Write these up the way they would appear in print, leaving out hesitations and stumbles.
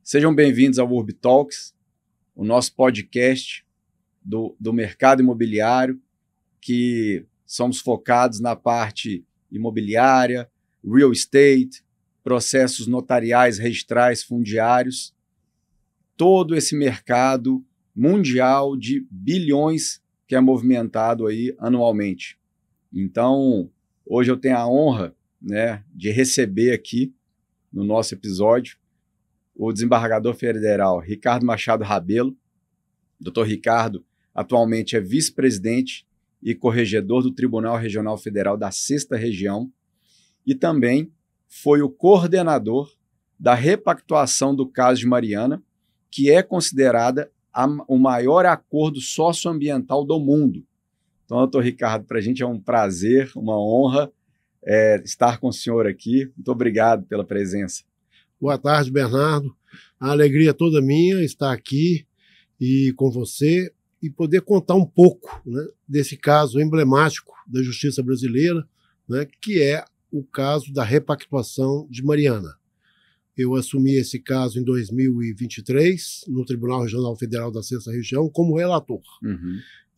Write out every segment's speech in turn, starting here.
Sejam bem-vindos ao Urb Talks, o nosso podcast do mercado imobiliário, que somos focados na parte imobiliária, real estate, processos notariais, registrais, fundiários, todo esse mercado mundial de bilhões que é movimentado aí anualmente. Então, hoje eu tenho a honra, de receber aqui no nosso episódio o desembargador federal Ricardo Machado Rabelo. Dr. Ricardo atualmente é vice-presidente e corregedor do Tribunal Regional Federal da 6ª Região e também foi o coordenador da repactuação do caso de Mariana, que é considerada o maior acordo socioambiental do mundo. Então, doutor Ricardo, para a gente é um prazer, uma honra estar com o senhor aqui. Muito obrigado pela presença. Boa tarde, Bernardo. A alegria toda minha estar aqui e com você e poder contar um pouco, desse caso emblemático da justiça brasileira, que é o caso da repactuação de Mariana. Eu assumi esse caso em 2023 no Tribunal Regional Federal da 6ª Região como relator.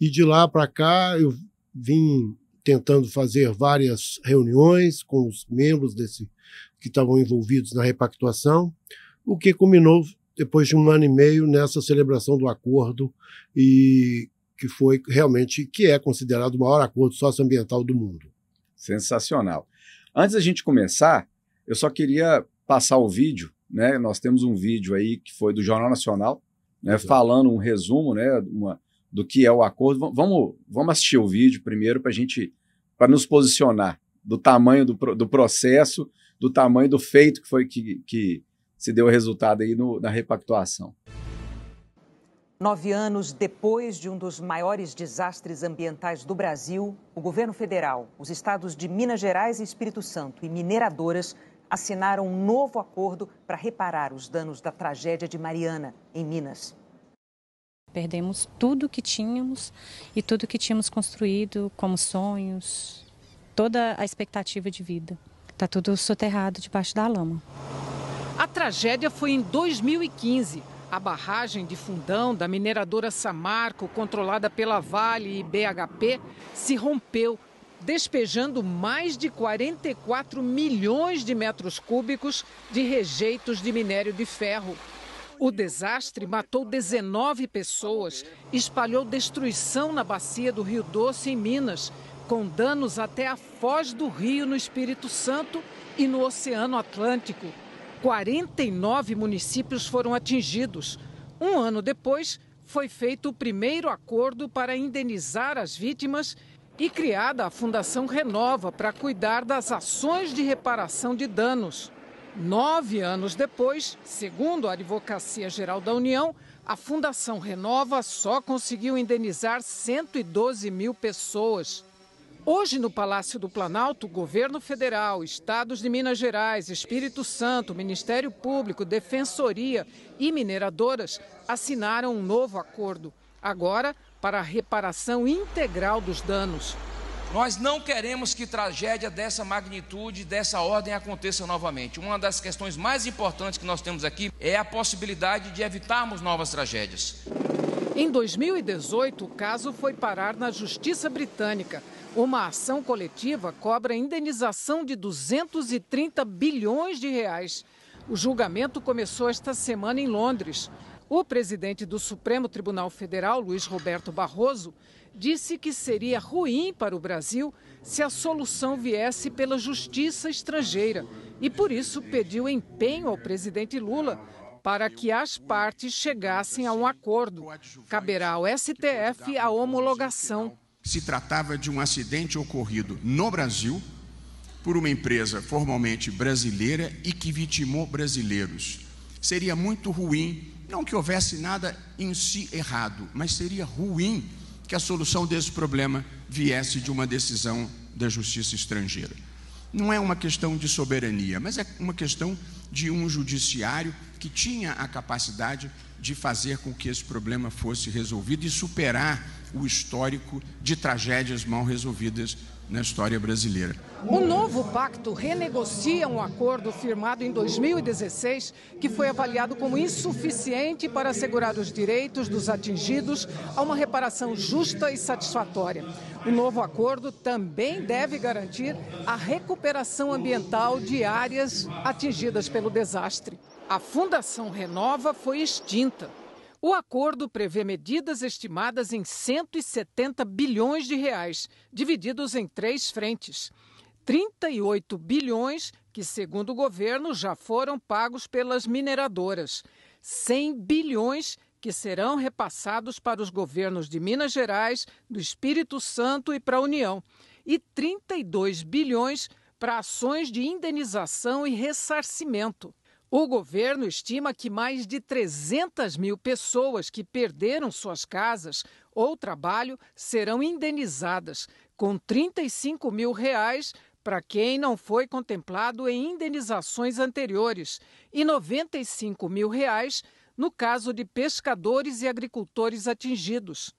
E de lá para cá eu vim tentando fazer várias reuniões com os membros que estavam envolvidos na repactuação, o que culminou depois de 1 ano e meio nessa celebração do acordo e que é considerado o maior acordo socioambiental do mundo. Sensacional. Antes da gente começar, eu só queria passar o vídeo, Nós temos um vídeo aí que foi do Jornal Nacional, falando um resumo, do que é o acordo. Vamos assistir o vídeo primeiro para nos posicionar do tamanho do processo, do tamanho do feito que se deu o resultado aí na repactuação. 9 anos depois de um dos maiores desastres ambientais do Brasil, o governo federal, os estados de Minas Gerais e Espírito Santo e mineradoras assinaram um novo acordo para reparar os danos da tragédia de Mariana, em Minas. Perdemos tudo que tínhamos e tudo que tínhamos construído como sonhos, toda a expectativa de vida. Está tudo soterrado debaixo da lama. A tragédia foi em 2015. A barragem de Fundão da mineradora Samarco, controlada pela Vale e BHP, se rompeu, despejando mais de 44 milhões de metros cúbicos de rejeitos de minério de ferro. O desastre matou 19 pessoas, espalhou destruição na bacia do Rio Doce, em Minas, com danos até a foz do Rio, no Espírito Santo, e no Oceano Atlântico. 49 municípios foram atingidos. 1 ano depois, foi feito o primeiro acordo para indenizar as vítimas e criada a Fundação Renova para cuidar das ações de reparação de danos. 9 anos depois, segundo a Advocacia Geral da União, a Fundação Renova só conseguiu indenizar 112 mil pessoas. Hoje, no Palácio do Planalto, o governo federal, estados de Minas Gerais, Espírito Santo, Ministério Público, Defensoria e mineradoras assinaram um novo acordo, agora para a reparação integral dos danos. Nós não queremos que tragédia dessa magnitude, dessa ordem aconteça novamente. Uma das questões mais importantes que nós temos aqui é a possibilidade de evitarmos novas tragédias. Em 2018, o caso foi parar na Justiça Britânica. Uma ação coletiva cobra indenização de 230 bilhões de reais. O julgamento começou esta semana em Londres. O presidente do Supremo Tribunal Federal, Luiz Roberto Barroso, disse que seria ruim para o Brasil se a solução viesse pela justiça estrangeira e, por isso, pediu empenho ao presidente Lula para que as partes chegassem a um acordo. Caberá ao STF a homologação. Se tratava de um acidente ocorrido no Brasil por uma empresa formalmente brasileira e que vitimou brasileiros. Seria muito ruim, não que houvesse nada em si errado, mas seria ruim que a solução desse problema viesse de uma decisão da justiça estrangeira. Não é uma questão de soberania, mas é uma questão de um judiciário que tinha a capacidade de fazer com que esse problema fosse resolvido e superar o histórico de tragédias mal resolvidas na história brasileira. O novo pacto renegocia um acordo firmado em 2016 que foi avaliado como insuficiente para assegurar os direitos dos atingidos a uma reparação justa e satisfatória. O novo acordo também deve garantir a recuperação ambiental de áreas atingidas pelo desastre. A Fundação Renova foi extinta. O acordo prevê medidas estimadas em 170 bilhões de reais, divididos em 3 frentes. 38 bilhões que, segundo o governo, já foram pagos pelas mineradoras. 100 bilhões que serão repassados para os governos de Minas Gerais, do Espírito Santo e para a União. E 32 bilhões para ações de indenização e ressarcimento. O governo estima que mais de 300 mil pessoas que perderam suas casas ou trabalho serão indenizadas, com R$ 35 mil para quem não foi contemplado em indenizações anteriores e R$ 95 mil no caso de pescadores e agricultores atingidos.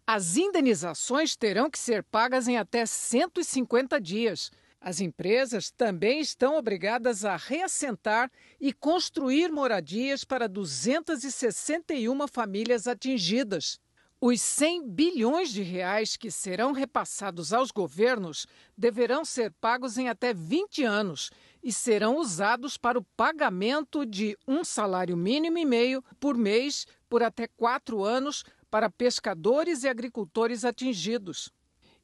As indenizações terão que ser pagas em até 150 dias. As empresas também estão obrigadas a reassentar e construir moradias para 261 famílias atingidas. Os 100 bilhões de reais que serão repassados aos governos deverão ser pagos em até 20 anos e serão usados para o pagamento de um salário mínimo e meio por mês por até 4 anos para pescadores e agricultores atingidos.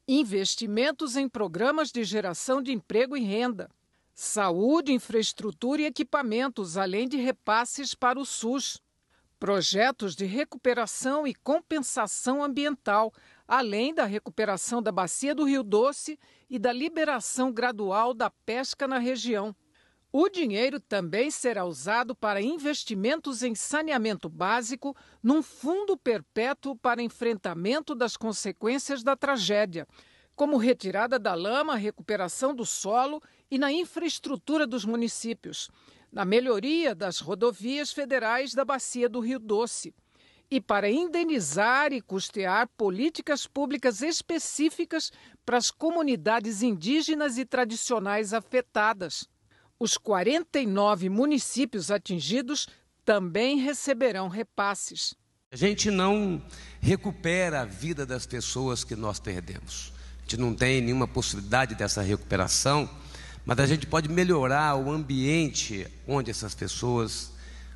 Investimentos em programas de geração de emprego e renda, saúde, infraestrutura e equipamentos, além de repasses para o SUS. Projetos de recuperação e compensação ambiental, além da recuperação da bacia do Rio Doce e da liberação gradual da pesca na região. O dinheiro também será usado para investimentos em saneamento básico num fundo perpétuo para enfrentamento das consequências da tragédia, como retirada da lama, recuperação do solo e na infraestrutura dos municípios, na melhoria das rodovias federais da bacia do Rio Doce, e para indenizar e custear políticas públicas específicas para as comunidades indígenas e tradicionais afetadas. Os 49 municípios atingidos também receberão repasses. A gente não recupera a vida das pessoas que nós perdemos. A gente não tem nenhuma possibilidade dessa recuperação, mas a gente pode melhorar o ambiente onde essas pessoas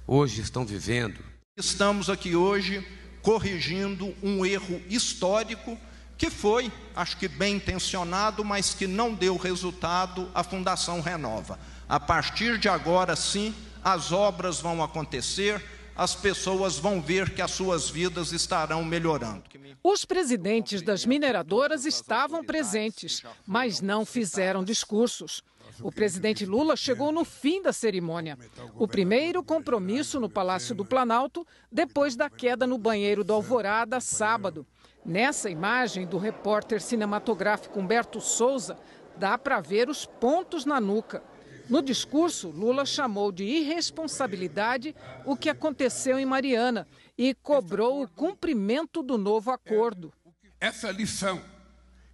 hoje estão vivendo. Estamos aqui hoje corrigindo um erro histórico que foi, acho que bem intencionado, mas que não deu resultado à Fundação Renova. A partir de agora, sim, as obras vão acontecer, as pessoas vão ver que as suas vidas estarão melhorando. Os presidentes das mineradoras estavam presentes, mas não fizeram discursos. O presidente Lula chegou no fim da cerimônia. O primeiro compromisso no Palácio do Planalto, depois da queda no banheiro do Alvorada, sábado. Nessa imagem do repórter cinematográfico Humberto Souza, dá para ver os pontos na nuca. No discurso, Lula chamou de irresponsabilidade o que aconteceu em Mariana e cobrou o cumprimento do novo acordo. Essa lição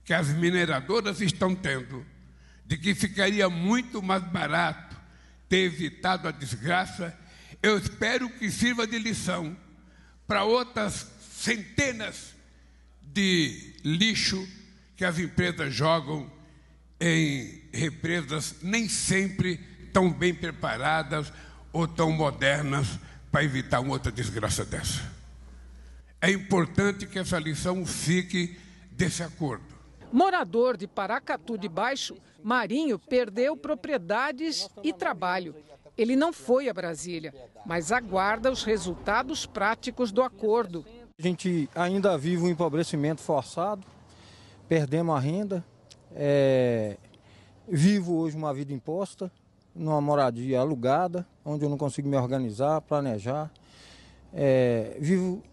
que as mineradoras estão tendo, de que ficaria muito mais barato ter evitado a desgraça, eu espero que sirva de lição para outras centenas de lixo que as empresas jogam em represas nem sempre tão bem preparadas ou tão modernas para evitar uma outra desgraça dessa. É importante que essa lição fique desse acordo. Morador de Paracatu de Baixo, Marinho perdeu propriedades e trabalho. Ele não foi a Brasília, mas aguarda os resultados práticos do acordo. A gente ainda vive um empobrecimento forçado, perdemos a renda. Vivo hoje uma vida imposta, numa moradia alugada, onde eu não consigo me organizar, planejar. Vivo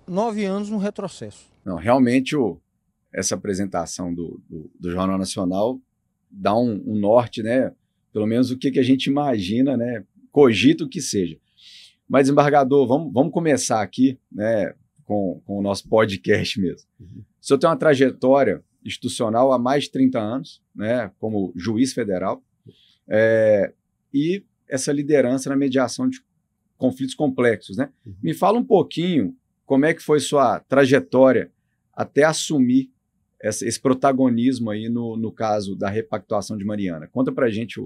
9 anos no retrocesso. Não, realmente essa apresentação do Jornal Nacional dá um norte, né? Pelo menos o que a gente imagina, né? Cogito que seja. Mas, desembargador, vamos começar aqui, né? Com o nosso podcast mesmo. O senhor tem uma trajetória institucional há mais de 30 anos, né, como juiz federal, e essa liderança na mediação de conflitos complexos, né? Me fala um pouquinho como é que foi sua trajetória até assumir esse protagonismo aí no caso da repactuação de Mariana. Conta pra gente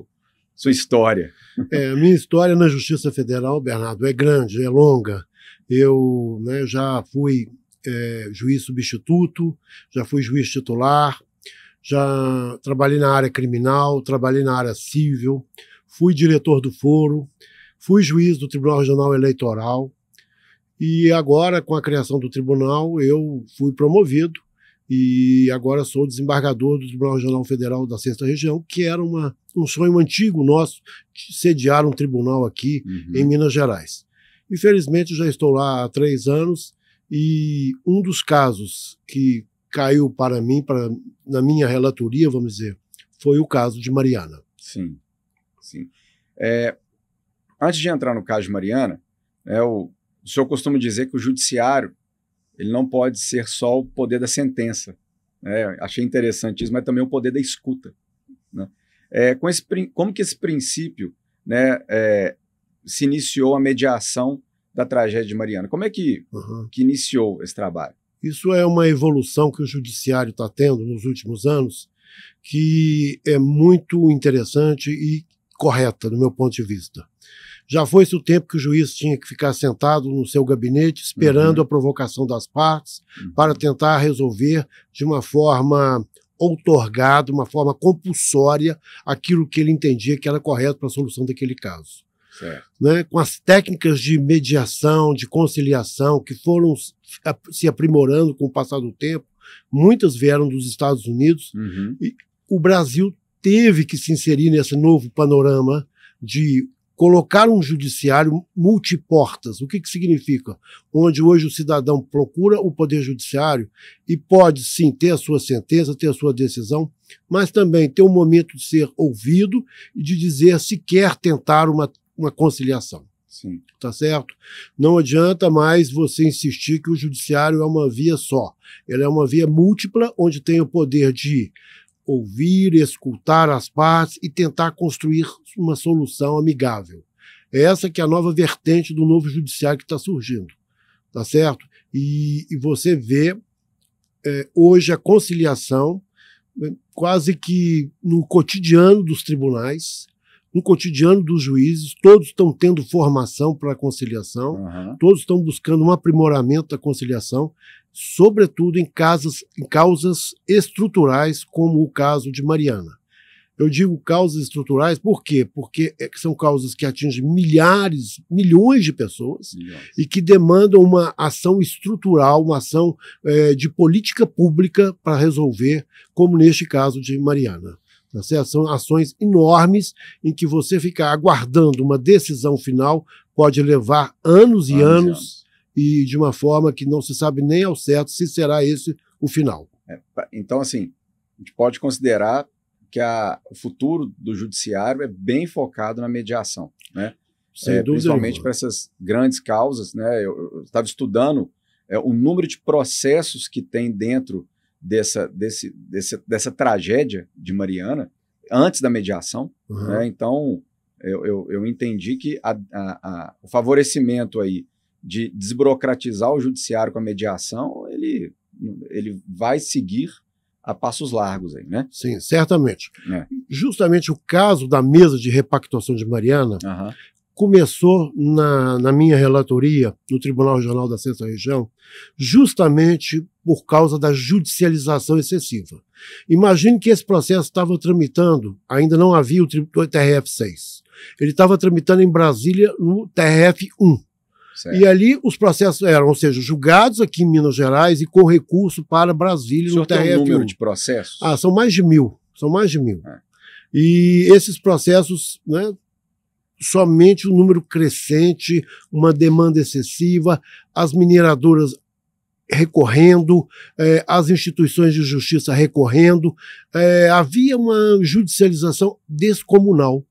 sua história. A minha história na Justiça Federal, Bernardo, é grande, é longa. Eu, né, já fui juiz substituto, já fui juiz titular, já trabalhei na área criminal, trabalhei na área civil, fui diretor do foro, fui juiz do Tribunal Regional Eleitoral e agora, com a criação do tribunal, eu fui promovido e agora sou desembargador do Tribunal Regional Federal da 6ª Região, que era um sonho antigo nosso de sediar um tribunal aqui em Minas Gerais. Infelizmente, já estou lá há 3 anos e um dos casos que caiu para mim, na minha relatoria, vamos dizer, foi o caso de Mariana. Sim, sim. Antes de entrar no caso de Mariana, o senhor costuma dizer que o judiciário ele não pode ser só o poder da sentença. Achei interessante isso, mas também o poder da escuta. Né? Como que esse princípio, né, se iniciou a mediação da tragédia de Mariana? Como é que iniciou esse trabalho? Isso é uma evolução que o judiciário está tendo nos últimos anos, que é muito interessante e correta, do meu ponto de vista. Já foi-se o tempo que o juiz tinha que ficar sentado no seu gabinete esperando a provocação das partes para tentar resolver de uma forma outorgada, uma forma compulsória, aquilo que ele entendia que era correto para a solução daquele caso. Certo. Né? Com as técnicas de mediação, de conciliação, que foram se aprimorando com o passar do tempo, muitas vieram dos Estados Unidos, e o Brasil teve que se inserir nesse novo panorama de colocar um judiciário multiportas. O que significa? Onde hoje o cidadão procura o Poder Judiciário e pode, sim, ter a sua sentença, ter a sua decisão, mas também ter um momento de ser ouvido e de dizer se quer tentar uma conciliação. Sim. Tá certo? Não adianta mais você insistir que o judiciário é uma via só. Ele é uma via múltipla, onde tem o poder de ouvir, escutar as partes e tentar construir uma solução amigável. Essa que é a nova vertente do novo judiciário que está surgindo, tá certo? E você vê hoje a conciliação quase que no cotidiano dos tribunais, no cotidiano dos juízes, todos estão tendo formação para a conciliação, todos estão buscando um aprimoramento da conciliação, sobretudo em causas estruturais, como o caso de Mariana. Eu digo causas estruturais por quê? Porque são causas que atingem milhões de pessoas e que demandam uma ação estrutural, uma ação de política pública para resolver, como neste caso de Mariana. Tá certo? São ações enormes em que você ficar aguardando uma decisão final pode levar anos e anos e de uma forma que não se sabe nem ao certo se será esse o final. Então, assim, a gente pode considerar que o futuro do judiciário é bem focado na mediação, né? Principalmente para essas grandes causas, né? Eu estava estudando o número de processos que tem dentro dessa tragédia de Mariana antes da mediação, né? Então eu entendi que o favorecimento aí de desburocratizar o judiciário com a mediação, ele vai seguir a passos largos aí, né? Sim, certamente. Justamente o caso da mesa de repactuação de Mariana começou na minha relatoria no Tribunal Regional da 6ª Região, justamente por causa da judicialização excessiva. Imagine que esse processo estava tramitando, ainda não havia o TRF-6. Ele estava tramitando em Brasília no TRF-1. Certo. E ali os processos eram, ou seja, julgados aqui em Minas Gerais e com recurso para Brasília no TRF-1. Tem um número de processos? São mais de 1000. São mais de 1000. E esses processos, né, somente um número crescente, uma demanda excessiva, as mineradoras recorrendo, as instituições de justiça recorrendo, havia uma judicialização descomunal.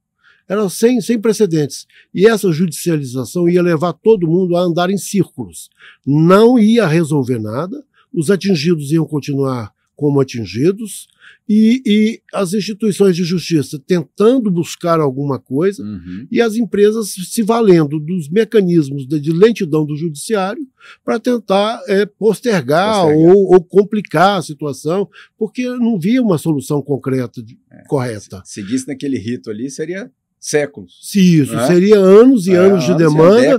Era sem precedentes. E essa judicialização ia levar todo mundo a andar em círculos. Não ia resolver nada, os atingidos iam continuar como atingidos, e as instituições de justiça tentando buscar alguma coisa, e as empresas se valendo dos mecanismos de lentidão do judiciário para tentar postergar ou complicar a situação, porque não via uma solução concreta, correta. Se seguisse naquele rito ali, seria séculos. Isso, seria anos e anos de demanda,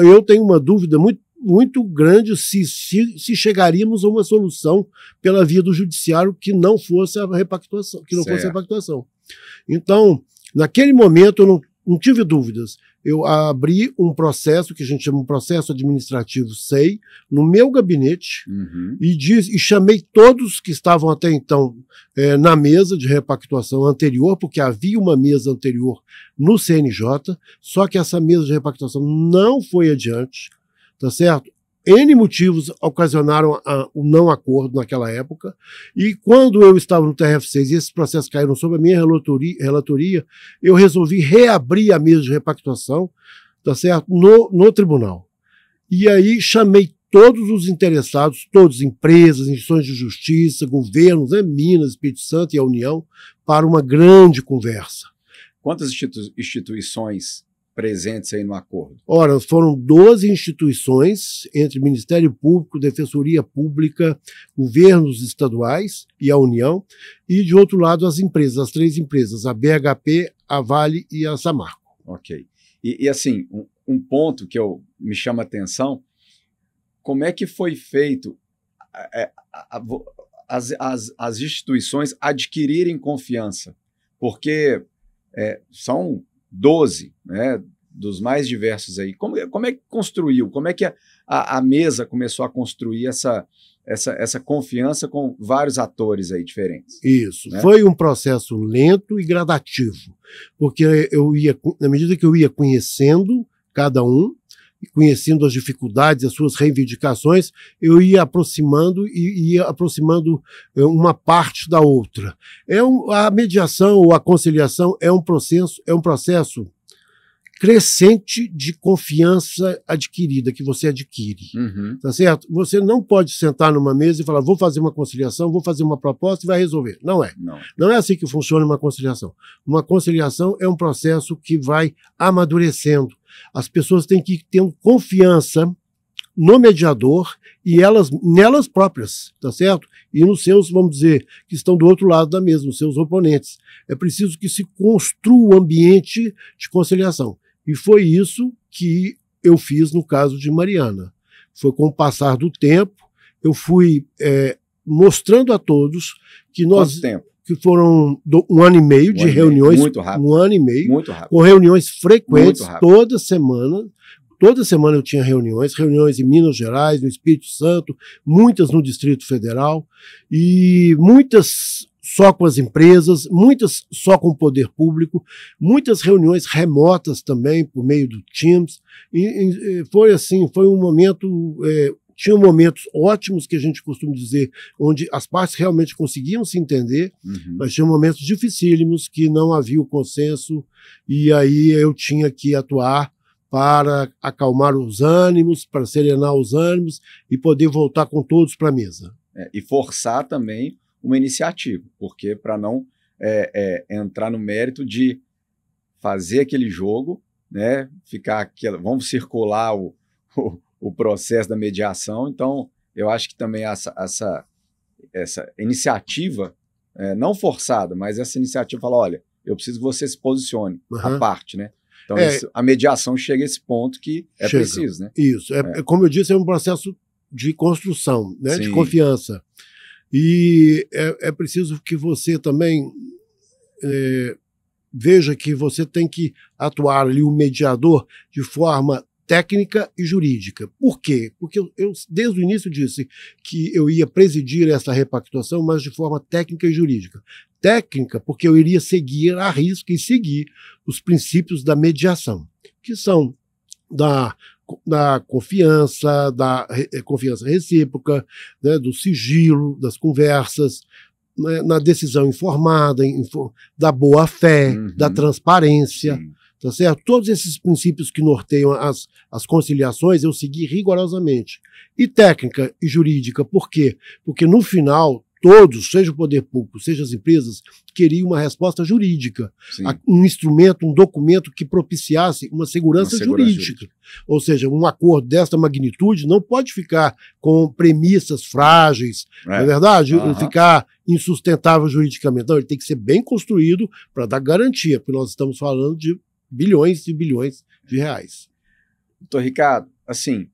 eu tenho uma dúvida muito grande se chegaríamos a uma solução pela via do judiciário que não fosse a repactuação, Então, naquele momento, eu não tive dúvidas. Eu abri um processo, que a gente chama de processo administrativo SEI, no meu gabinete, e chamei todos que estavam até então na mesa de repactuação anterior, porque havia uma mesa anterior no CNJ, só que essa mesa de repactuação não foi adiante, tá certo? N motivos ocasionaram o não acordo naquela época, e quando eu estava no TRF6 e esses processos caíram sob a minha relatoria, eu resolvi reabrir a mesa de repactuação, tá certo? No tribunal. E aí chamei todos os interessados, todas as empresas, instituições de justiça, governos, Minas, Espírito Santo e a União, para uma grande conversa. Quantas instituições presentes aí no acordo? Ora, foram 12 instituições, entre Ministério Público, Defensoria Pública, governos estaduais e a União, e de outro lado as empresas, as 3 empresas, a BHP, a Vale e a Samarco. Ok. E assim, um ponto que me chama a atenção, como é que foi feito as instituições adquirirem confiança? Porque são 12, né, dos mais diversos aí. Como é que construiu? Como é que a mesa começou a construir essa confiança com vários atores aí diferentes? Isso. Né? Foi um processo lento e gradativo, porque na medida que eu ia conhecendo cada um, e conhecendo as dificuldades, as suas reivindicações, eu ia aproximando uma parte da outra. A mediação ou a conciliação é um processo crescente de confiança adquirida, que você adquire. Tá certo? Você não pode sentar numa mesa e falar, vou fazer uma conciliação, vou fazer uma proposta e vai resolver. Não é. Não é assim que funciona uma conciliação. Uma conciliação é um processo que vai amadurecendo. As pessoas têm que ter confiança no mediador e nelas próprias, tá certo? E nos seus, vamos dizer, que estão do outro lado da mesa, nos seus oponentes. É preciso que se construa um ambiente de conciliação. E foi isso que eu fiz no caso de Mariana. Foi com o passar do tempo, eu fui mostrando a todos que nós... Quanto tempo? Que foram 1 ano e meio de reuniões, muito rápido. 1 ano e meio, muito rápido. Com reuniões frequentes, toda semana. Toda semana eu tinha reuniões em Minas Gerais, no Espírito Santo, muitas no Distrito Federal, e muitas só com as empresas, muitas só com o poder público, muitas reuniões remotas também, por meio do Teams. E foi assim, foi um momento... Tinham momentos ótimos, que a gente costuma dizer, onde as partes realmente conseguiam se entender, mas tinha momentos dificílimos que não havia o consenso, e aí eu tinha que atuar para acalmar os ânimos, para serenar os ânimos e poder voltar com todos para a mesa. E forçar também uma iniciativa, porque para não entrar no mérito de fazer aquele jogo, né, vamos circular o processo da mediação. Então, eu acho que também essa iniciativa, não forçada, mas essa iniciativa fala, olha, eu preciso que você se posicione, a parte, né? Então, a mediação chega a esse ponto que preciso, né? Isso. Como eu disse, é um processo de construção, né? De confiança. E é preciso que você também veja que você tem que atuar ali, o mediador, de forma técnica e jurídica. Por quê? Porque eu desde o início disse que eu ia presidir essa repactuação, mas de forma técnica e jurídica. Técnica, porque eu iria seguir à risca e seguir os princípios da mediação, que são da confiança, confiança recíproca, né, do sigilo, das conversas, né, na decisão informada, da boa-fé, da transparência. Tá certo? Todos esses princípios que norteiam as conciliações eu segui rigorosamente. E técnica e jurídica, por quê? Porque no final todos, seja o poder público, seja as empresas, queriam uma resposta jurídica, um instrumento, um documento que propiciasse uma segurança jurídica. Ou seja, um acordo desta magnitude não pode ficar com premissas frágeis, não é verdade? Ficar insustentável juridicamente. Não, ele tem que ser bem construído para dar garantia, porque nós estamos falando de bilhões e bilhões de reais. Doutor Ricardo, assim,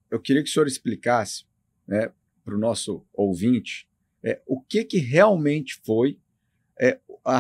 eu queria que o senhor explicasse, né, para o nosso ouvinte, o que realmente foi a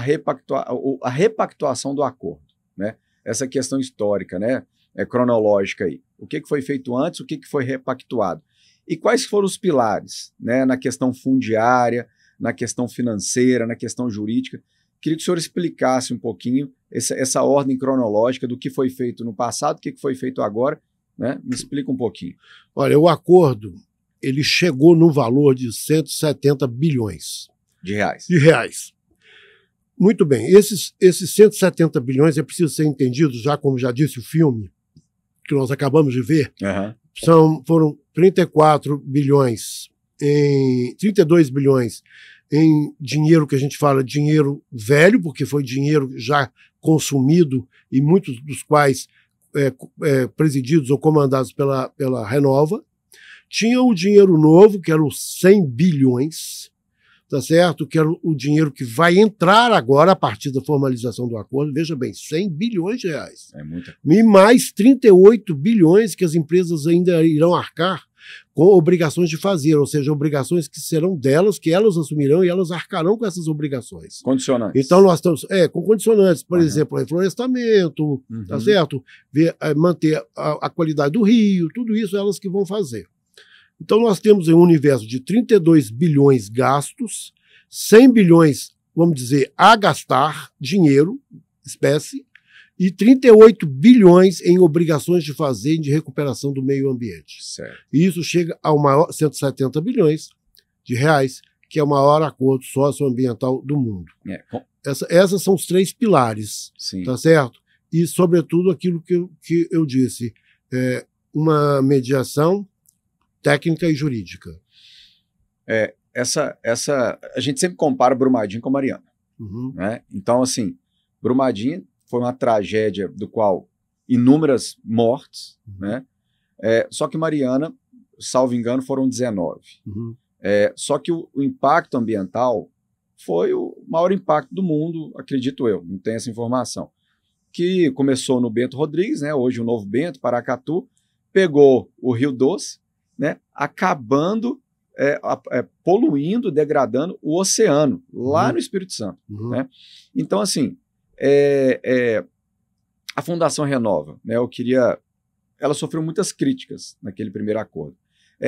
repactuação do acordo, né? Essa questão histórica, né, cronológica aí. O que foi feito antes, o que foi repactuado? E quais foram os pilares, né, na questão fundiária, na questão financeira, na questão jurídica? Queria que o senhor explicasse um pouquinho essa ordem cronológica do que foi feito no passado, o que foi feito agora, né? Me explica um pouquinho. Olha, o acordo, ele chegou no valor de 170 bilhões. De reais. De reais. Muito bem. Esses 170 bilhões é preciso ser entendido, já como já disse o filme, que nós acabamos de ver, foram 32 bilhões em dinheiro que a gente fala dinheiro velho, porque foi dinheiro já consumido e muitos dos quais presididos ou comandados pela Renova. Tinha o dinheiro novo, que era os 100 bilhões, tá certo? Que era o dinheiro que vai entrar agora a partir da formalização do acordo. Veja bem, 100 bilhões de reais. É muita. E mais 38 bilhões que as empresas ainda irão arcar com obrigações de fazer, ou seja, obrigações que serão delas, que elas assumirão e elas arcarão com essas obrigações. Condicionantes. Então nós estamos, com condicionantes, por exemplo, reflorestamento, tá certo? Manter a qualidade do rio, tudo isso elas que vão fazer. Então nós temos um universo de 32 bilhões gastos, 100 bilhões, vamos dizer, a gastar, dinheiro, espécie, e 38 bilhões em obrigações de fazer e de recuperação do meio ambiente. Certo. E isso chega ao maior 170 bilhões de reais, que é o maior acordo socioambiental do mundo. Essas são os 3 pilares, tá certo? E, sobretudo, aquilo que eu disse, uma mediação técnica e jurídica. A gente sempre compara Brumadinho com Mariana. Né? Então, assim, Brumadinho foi uma tragédia do qual inúmeras mortes, né? Só que Mariana, salvo engano, foram 19. Só que o impacto ambiental foi o maior impacto do mundo, acredito eu, não tenho essa informação, que começou no Bento Rodrigues, né? Hoje o Novo Bento, Paracatu, pegou o Rio Doce, né? Acabando, poluindo, degradando o oceano, lá no Espírito Santo. Né? Então, assim, a Fundação Renova, né, ela sofreu muitas críticas naquele primeiro acordo.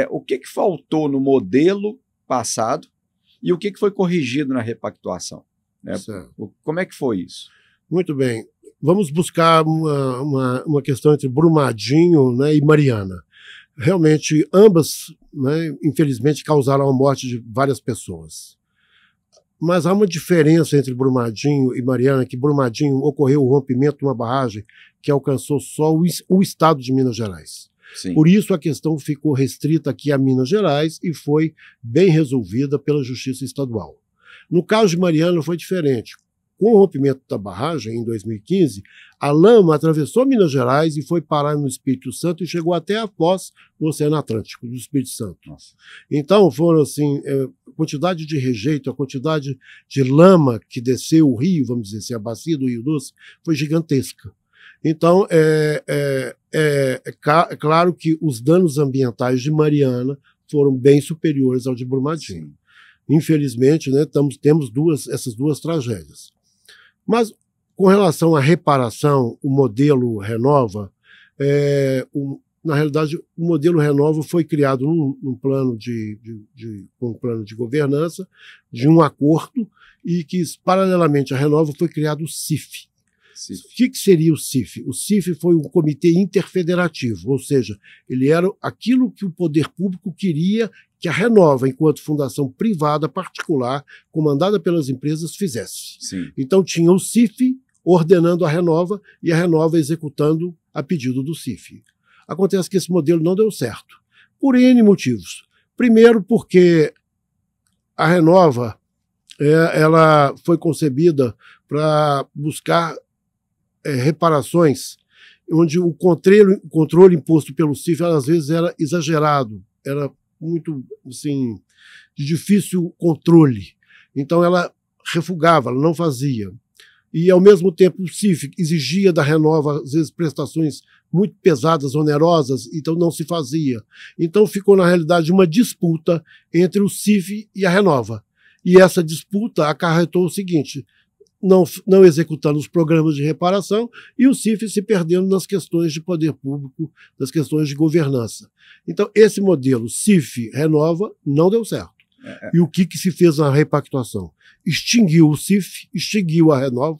O que faltou no modelo passado e o que foi corrigido na repactuação? Né? Como é que foi isso? Muito bem. Vamos buscar uma questão entre Brumadinho, né, e Mariana. Realmente, ambas, né, infelizmente, causaram a morte de várias pessoas. Mas há uma diferença entre Brumadinho e Mariana, que Brumadinho ocorreu o rompimento de uma barragem que alcançou só o estado de Minas Gerais. Sim. Por isso a questão ficou restrita aqui a Minas Gerais e foi bem resolvida pela Justiça Estadual. No caso de Mariana foi diferente. Com o rompimento da barragem, em 2015, a lama atravessou Minas Gerais e foi parar no Espírito Santo e chegou até a foz no Oceano Atlântico, do Espírito Santo. Nossa. Então, foram assim, a quantidade de rejeito, a quantidade de lama que desceu o rio, vamos dizer assim, a bacia do Rio Doce, foi gigantesca. Então, é claro que os danos ambientais de Mariana foram bem superiores ao de Brumadinho. Sim. Infelizmente, né, temos essas duas tragédias. Mas, com relação à reparação, o modelo Renova, na realidade, o modelo Renova foi criado num plano com um plano de governança, de um acordo, e que, paralelamente à Renova, foi criado o CIF. O que seria o CIF? O CIF foi um comitê interfederativo, ou seja, ele era aquilo que o poder público queria que a Renova, enquanto fundação privada particular, comandada pelas empresas, fizesse. Sim. Então tinha o CIF ordenando a Renova e a Renova executando a pedido do CIF. Acontece que esse modelo não deu certo, por N motivos. Primeiro porque a Renova ela foi concebida para buscar reparações, onde o controle imposto pelo CIF às vezes era exagerado, era muito assim, de difícil controle. Então ela refugava, ela não fazia. E, ao mesmo tempo, o CIF exigia da Renova, às vezes, prestações muito pesadas, onerosas, então não se fazia. Então ficou, na realidade, uma disputa entre o CIF e a Renova. E essa disputa acarretou o seguinte: não executando os programas de reparação e o CIF se perdendo nas questões de poder público, nas questões de governança. Então, esse modelo CIF-Renova não deu certo. E o que se fez na repactuação? Extinguiu o CIF, extinguiu a Renova,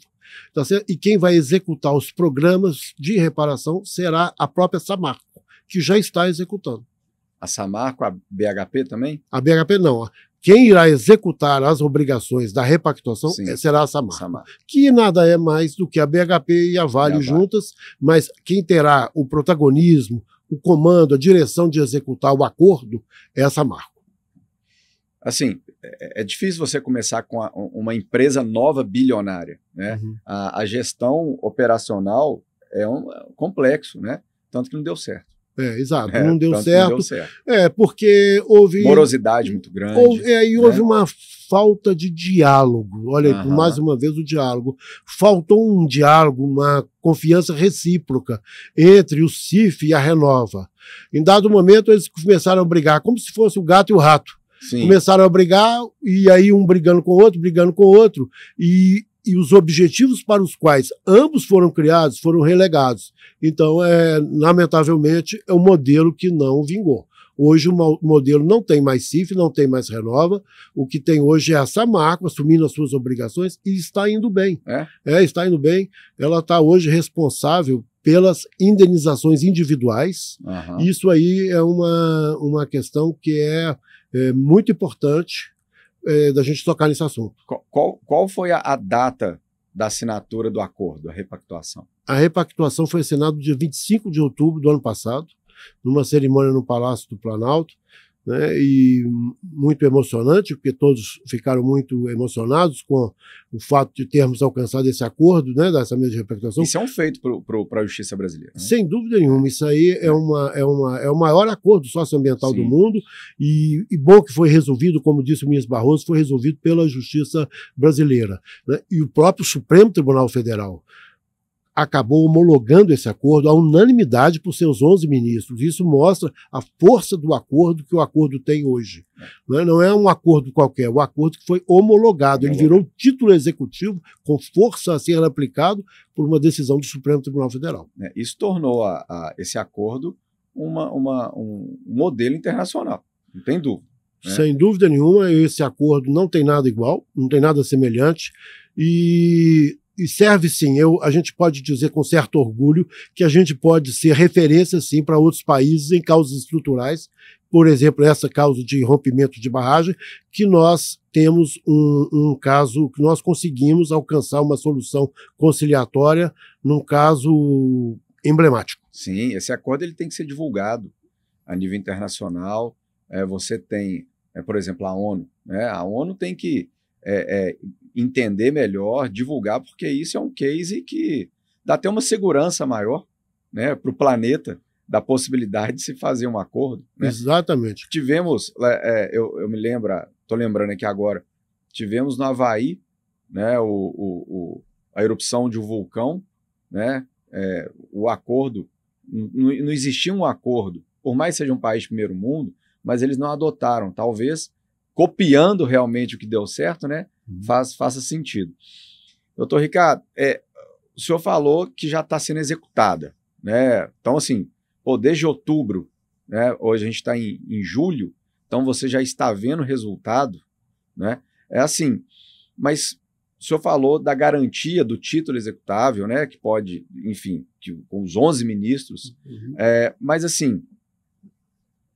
tá certo? E quem vai executar os programas de reparação será a própria Samarco, que já está executando. A Samarco, a BHP também? A BHP não. Quem irá executar as obrigações da repactuação será a Samarco, que nada é mais do que a BHP e a Vale juntas, mas quem terá o protagonismo, o comando, a direção de executar o acordo é a Samarco. Assim, é difícil você começar com uma empresa nova bilionária, né? A gestão operacional é complexo, né? Tanto que não deu certo. Exato, não deu certo. Porque houve... morosidade muito grande. Houve uma falta de diálogo. Olha, mais uma vez o diálogo. Faltou um diálogo, uma confiança recíproca entre o CIF e a Renova. Em dado momento, eles começaram a brigar, como se fosse o gato e o rato. Sim. Começaram a brigar, e aí um brigando com o outro, e os objetivos para os quais ambos foram criados foram relegados. Então, lamentavelmente, é um modelo que não vingou. Hoje o modelo não tem mais CIF, não tem mais Renova, o que tem hoje é a Samarco assumindo as suas obrigações e está indo bem. Está indo bem. Ela está hoje responsável pelas indenizações individuais. Isso aí é uma questão que é muito importante da gente tocar nesse assunto. Qual foi a data da assinatura do acordo, a repactuação? A repactuação foi assinada no dia 25 de outubro do ano passado, numa cerimônia no Palácio do Planalto, né, e muito emocionante, porque todos ficaram muito emocionados com o fato de termos alcançado esse acordo, né, dessa mesa de repactuação. Isso é um feito para a justiça brasileira, né? Sem dúvida nenhuma, isso aí é o maior acordo socioambiental do mundo, e bom que foi resolvido, como disse o ministro Barroso, foi resolvido pela justiça brasileira, né, e o próprio Supremo Tribunal Federal acabou homologando esse acordo à unanimidade por seus 11 ministros. Isso mostra a força do acordo que o acordo tem hoje. Não é um acordo qualquer, é um acordo que foi homologado. Ele virou título executivo com força a ser aplicado por uma decisão do Supremo Tribunal Federal. Isso tornou esse acordo um modelo internacional, não tem dúvida. Sem dúvida nenhuma, esse acordo não tem nada igual, não tem nada semelhante, e serve sim, a gente pode dizer com certo orgulho que a gente pode ser referência sim para outros países em causas estruturais, por exemplo, essa causa de rompimento de barragem, que nós temos um caso que nós conseguimos alcançar uma solução conciliatória num caso emblemático. Sim, esse acordo ele tem que ser divulgado a nível internacional. Você tem, por exemplo, a ONU, né? A ONU tem que entender melhor, divulgar, porque isso é um case que dá até uma segurança maior, né, para o planeta, da possibilidade de se fazer um acordo, né? Exatamente. Tivemos, eu me lembro, estou lembrando aqui agora, tivemos no Havaí, né, a erupção de um vulcão, né, o acordo, não existia um acordo, por mais que seja um país de primeiro mundo, mas eles não adotaram, talvez copiando realmente o que deu certo, né, faça sentido. Doutor Ricardo, o senhor falou que já está sendo executada, né? Então, assim, desde outubro, né, hoje a gente está em julho, então você já está vendo o resultado, né? Assim, mas o senhor falou da garantia do título executável, né, que pode, enfim, com os 11 ministros, mas assim,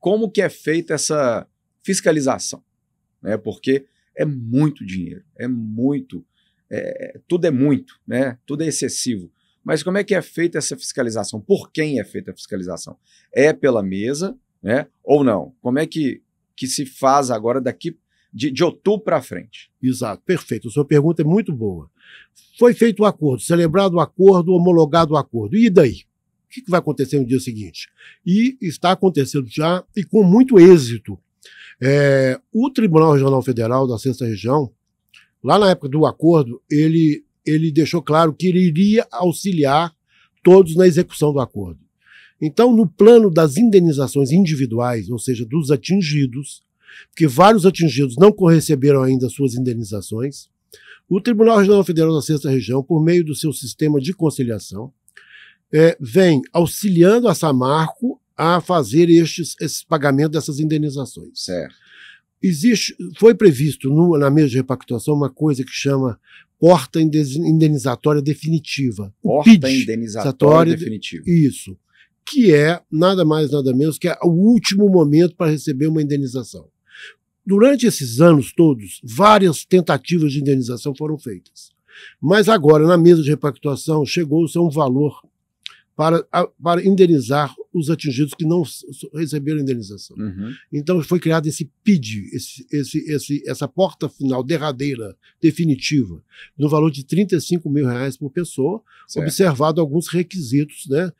como que é feita essa fiscalização? Né, porque é muito dinheiro, tudo é muito, né, tudo é excessivo. Mas como é que é feita essa fiscalização? Por quem é feita a fiscalização? É pela mesa, né, ou não? Como é que se faz agora de outubro para frente. Exato, perfeito. A sua pergunta é muito boa. Foi feito o acordo, celebrado o acordo, homologado o acordo. E daí? O que vai acontecer no dia seguinte? E está acontecendo já, e com muito êxito. O Tribunal Regional Federal da 6ª Região, lá na época do acordo, ele deixou claro que ele iria auxiliar todos na execução do acordo. Então, no plano das indenizações individuais, ou seja, dos atingidos, porque vários atingidos não receberam ainda suas indenizações, o Tribunal Regional Federal da 6ª Região, por meio do seu sistema de conciliação, vem auxiliando a Samarco a fazer esses pagamentos dessas indenizações. Certo. Foi previsto na mesa de repactuação uma coisa que chama porta indenizatória definitiva. Porta indenizatória definitiva. Isso. Que é nada mais, nada menos que o último momento para receber uma indenização. Durante esses anos todos, várias tentativas de indenização foram feitas. Mas agora, na mesa de repactuação, chegou-se a um valor para indenizar os atingidos que não receberam indenização. Uhum. Então foi criado esse PID, essa porta final derradeira, definitiva, no valor de R$35 mil por pessoa, certo, observado alguns requisitos, né,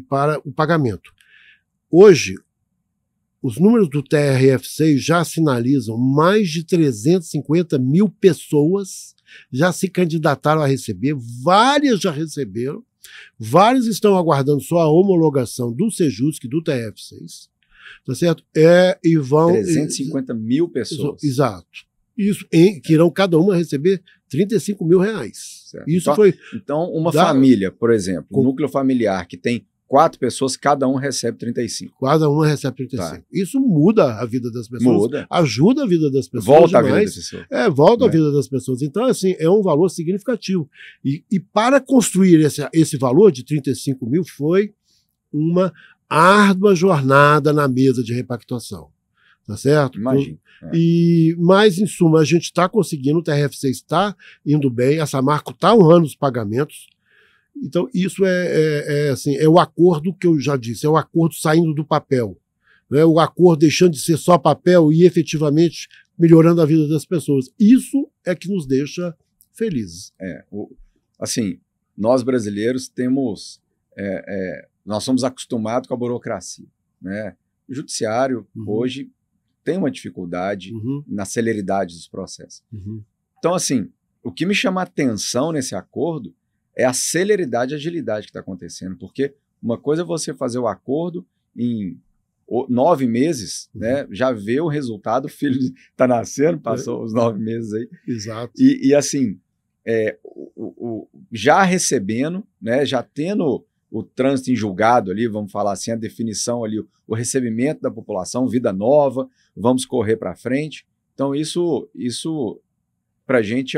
para o pagamento. Hoje, os números do TRF6 já sinalizam mais de 350 mil pessoas já se candidataram a receber, várias já receberam, várias estão aguardando só a homologação do Sejusc, do TRF6, tá certo? E vão... 350 mil pessoas. Exato. Isso, que irão cada uma receber R$35 mil. Certo. Isso então, uma família, por exemplo, um núcleo familiar que tem 4 pessoas, cada um recebe 35. Cada uma recebe 35. Tá. Isso muda a vida das pessoas. Muda. Ajuda a vida das pessoas. Volta demais. A vida das pessoas. Volta a vida das pessoas. Então, assim, é um valor significativo. E para construir esse valor de 35 mil foi uma árdua jornada na mesa de repactuação. Tá certo? Imagina. Mas, em suma, a gente está conseguindo, o TRF6 está indo bem, a Samarco está honrando os pagamentos. Então, isso assim, é o acordo que eu já disse, é o acordo saindo do papel. Né? O acordo deixando de ser só papel e efetivamente melhorando a vida das pessoas. Isso é que nos deixa felizes. Assim, nós brasileiros temos... nós somos acostumados com a burocracia. Né? O judiciário, hoje, tem uma dificuldade na celeridade dos processos. Então, assim, o que me chama a atenção nesse acordo é a celeridade e agilidade que está acontecendo, porque uma coisa é você fazer o acordo em 9 meses, né, já vê o resultado, o filho está nascendo, passou os 9 meses aí. Exato. E assim, já recebendo, né, já tendo o trânsito em julgado ali, vamos falar assim, a definição ali, o recebimento da população, vida nova, vamos correr para frente. Então isso para a gente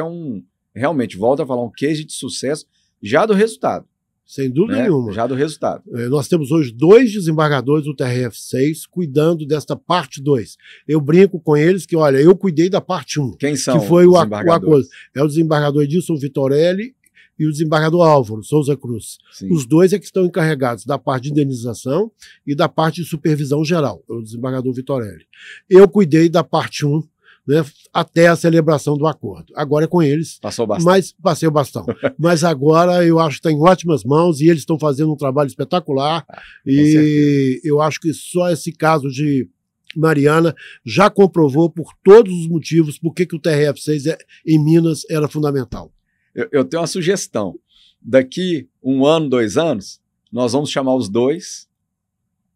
realmente, volta a falar, um case de sucesso, já do resultado. Sem dúvida nenhuma. Já do resultado. Nós temos hoje 2 desembargadores do TRF6 cuidando desta parte 2. Eu brinco com eles que, olha, eu cuidei da parte 1. Quem são que foi os o acordo. É o desembargador Edilson Vitorelli e o desembargador Álvaro Souza Cruz. Sim. Os 2 é que estão encarregados da parte de indenização e da parte de supervisão geral, o desembargador Vitorelli. Eu cuidei da parte 1, né, até a celebração do acordo. Agora é com eles. Passou o bastão. Mas passei o bastão. Mas agora eu acho que está em ótimas mãos e eles estão fazendo um trabalho espetacular. E eu acho que só esse caso de Mariana já comprovou por todos os motivos por que o TRF6 em Minas era fundamental. Eu tenho uma sugestão. Daqui 1 ano, 2 anos, nós vamos chamar os 2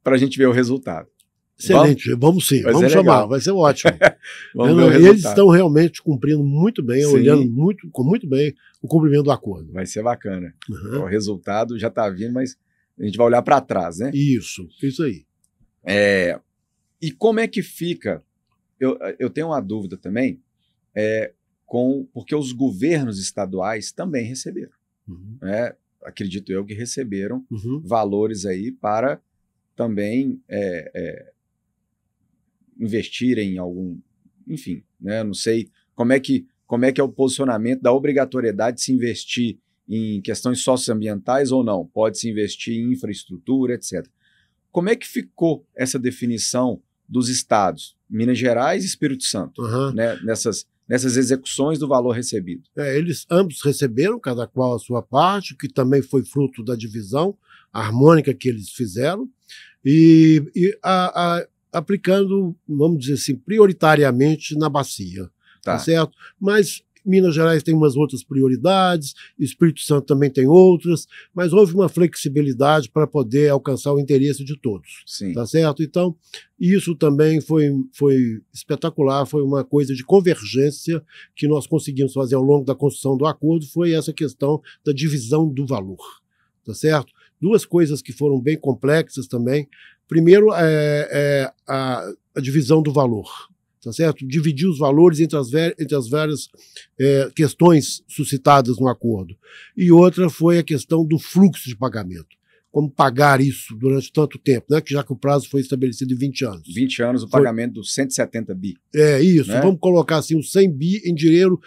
para a gente ver o resultado. Excelente, vamos sim, vamos chamar, vai ser ótimo. Eles estão realmente cumprindo muito bem, olhando muito bem o cumprimento do acordo. Vai ser bacana. O resultado já está vindo, mas a gente vai olhar para trás, né? Isso aí. E como é que fica? Eu tenho uma dúvida também, porque os governos estaduais também receberam. Acredito eu que receberam valores aí para também investirem em algum, enfim, né? Não sei como é que é o posicionamento da obrigatoriedade de se investir em questões socioambientais ou não, pode se investir em infraestrutura, etc. Como é que ficou essa definição dos estados, Minas Gerais e Espírito Santo, né, nessas execuções do valor recebido. Eles ambos receberam, cada qual a sua parte, que também foi fruto da divisão harmônica que eles fizeram, aplicando, vamos dizer assim, prioritariamente na bacia, tá certo? Mas Minas Gerais tem umas outras prioridades, Espírito Santo também tem outras, mas houve uma flexibilidade para poder alcançar o interesse de todos, tá certo? Então, isso também foi espetacular, foi uma coisa de convergência que nós conseguimos fazer ao longo da construção do acordo, foi essa questão da divisão do valor, tá certo? Duas coisas que foram bem complexas também. Primeiro, a divisão do valor, tá certo? Dividir os valores entre as várias questões suscitadas no acordo. E outra foi a questão do fluxo de pagamento. Como pagar isso durante tanto tempo, né? Já que o prazo foi estabelecido em 20 anos. 20 anos o pagamento dos 1170 bi. Isso. Né? Vamos colocar assim, os 100 bi em dinheiro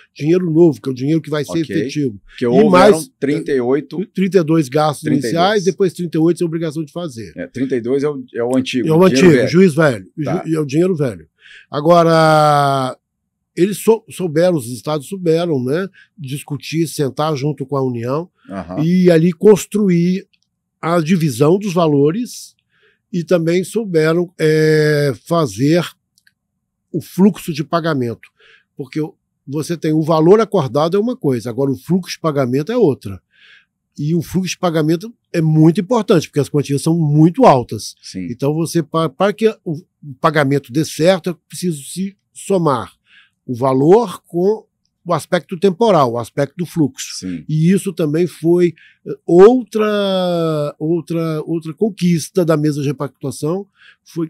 novo, que é o dinheiro que vai ser efetivo. Que houveram 32 gastos iniciais, depois 38 é obrigação de fazer. 32 é o antigo. É o antigo, velho. Juiz velho. É o dinheiro velho. Agora, eles os estados souberam, né, discutir, sentar junto com a União e ali construir a divisão dos valores e também souberam fazer o fluxo de pagamento. Porque você tem o valor acordado é uma coisa, agora o fluxo de pagamento é outra. E o fluxo de pagamento é muito importante, porque as quantias são muito altas. Sim. Então, para que o pagamento dê certo, é preciso se somar o valor com o aspecto temporal, o aspecto do fluxo. Sim. E isso também foi outra conquista da mesa de repactuação.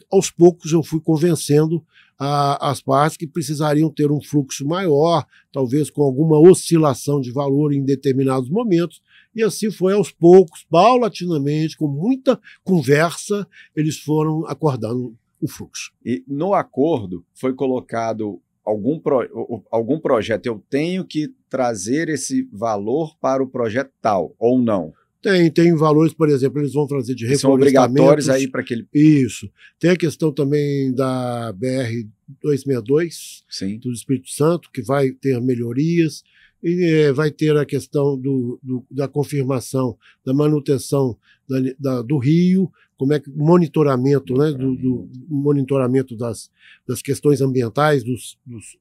Aos poucos eu fui convencendo as partes que precisariam ter um fluxo maior, talvez com alguma oscilação de valor em determinados momentos. E assim foi aos poucos, paulatinamente, com muita conversa, eles foram acordando o fluxo. E no acordo foi colocado algum projeto, eu tenho que trazer esse valor para o projeto tal, ou não? Tem valores, por exemplo, eles vão fazer de reflorestamento. São obrigatórios aí para aquele... Isso. Tem a questão também da BR-262, do Espírito Santo, que vai ter melhorias, e vai ter a questão da confirmação, da manutenção do rio, como é que monitoramento, né, do monitoramento das questões ambientais,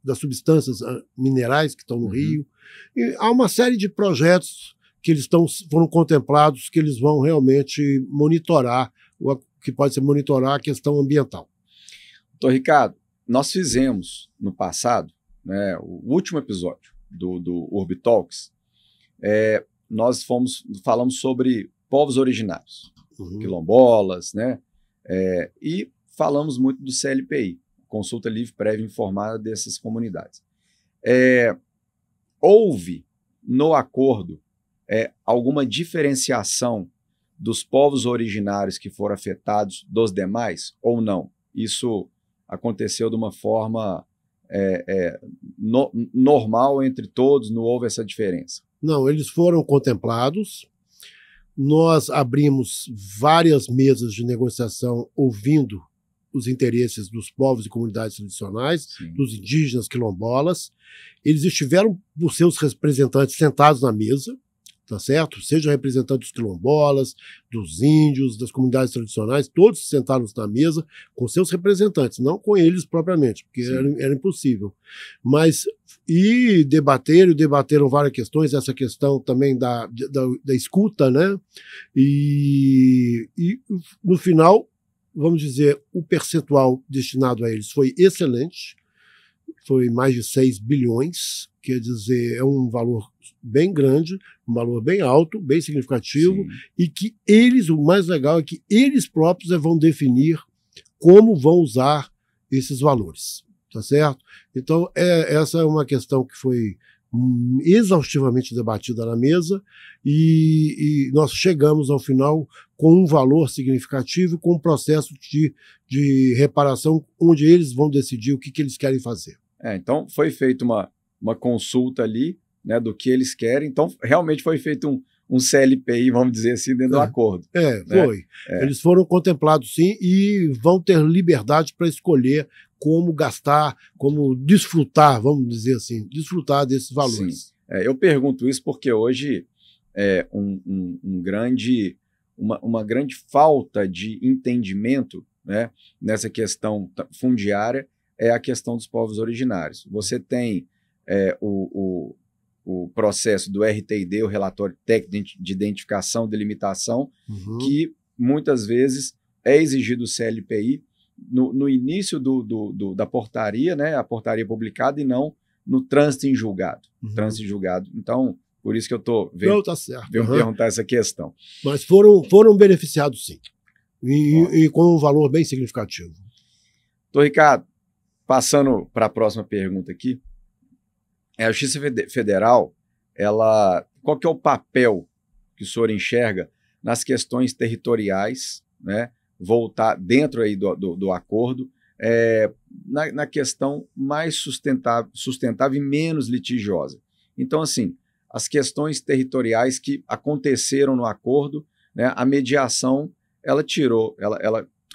das substâncias minerais que estão no rio. E há uma série de projetos que foram contemplados, que eles vão realmente monitorar, que pode ser monitorar a questão ambiental. Doutor Ricardo, nós fizemos no passado, né, o último episódio do Urbitalks, nós falamos sobre povos originários, quilombolas, né, e falamos muito do CLPI, Consulta Livre Prévia Informada dessas comunidades. Houve no acordo alguma diferenciação dos povos originários que foram afetados dos demais ou não? Isso aconteceu de uma forma normal entre todos, não houve essa diferença? Não, eles foram contemplados. Nós abrimos várias mesas de negociação ouvindo os interesses dos povos e comunidades tradicionais, dos indígenas quilombolas. Eles estiveram, por seus representantes, sentados na mesa, tá certo? Seja representante dos quilombolas, dos índios, das comunidades tradicionais, todos sentaram na mesa com seus representantes, não com eles propriamente, porque era impossível. E debateram várias questões, essa questão também da escuta, né? E no final, vamos dizer, o percentual destinado a eles foi excelente, foi mais de 6 bilhões, quer dizer, é um valor bem grande, um valor bem alto, bem significativo, e que o mais legal é que eles próprios vão definir como vão usar esses valores, tá certo? Então, essa é uma questão que foi exaustivamente debatida na mesa e nós chegamos ao final com um valor significativo, com um processo de reparação onde eles vão decidir o que eles querem fazer. Então, foi feita uma consulta ali, né, do que eles querem. Então, realmente foi feito um CLPI, vamos dizer assim, dentro do acordo. Foi. Eles foram contemplados, sim, e vão ter liberdade para escolher como gastar, como desfrutar, vamos dizer assim, desfrutar desses valores. Eu pergunto isso porque hoje uma grande falta de entendimento, né, nessa questão fundiária é a questão dos povos originários. Você tem o processo do RTID, o Relatório Técnico de Identificação e Delimitação, que muitas vezes é exigido o CLPI no início da portaria, né, a portaria publicada, e não no trânsito em julgado. Trânsito em julgado. Então, por isso que eu estou vendo perguntar essa questão. Mas foram beneficiados, sim, e com um valor bem significativo. Doutor Ricardo, passando para a próxima pergunta aqui, a Justiça Federal, qual que é o papel que o senhor enxerga nas questões territoriais, né, voltar dentro aí do acordo, na questão mais sustentável e menos litigiosa? Então, assim, as questões territoriais que aconteceram no acordo, né, a mediação, ela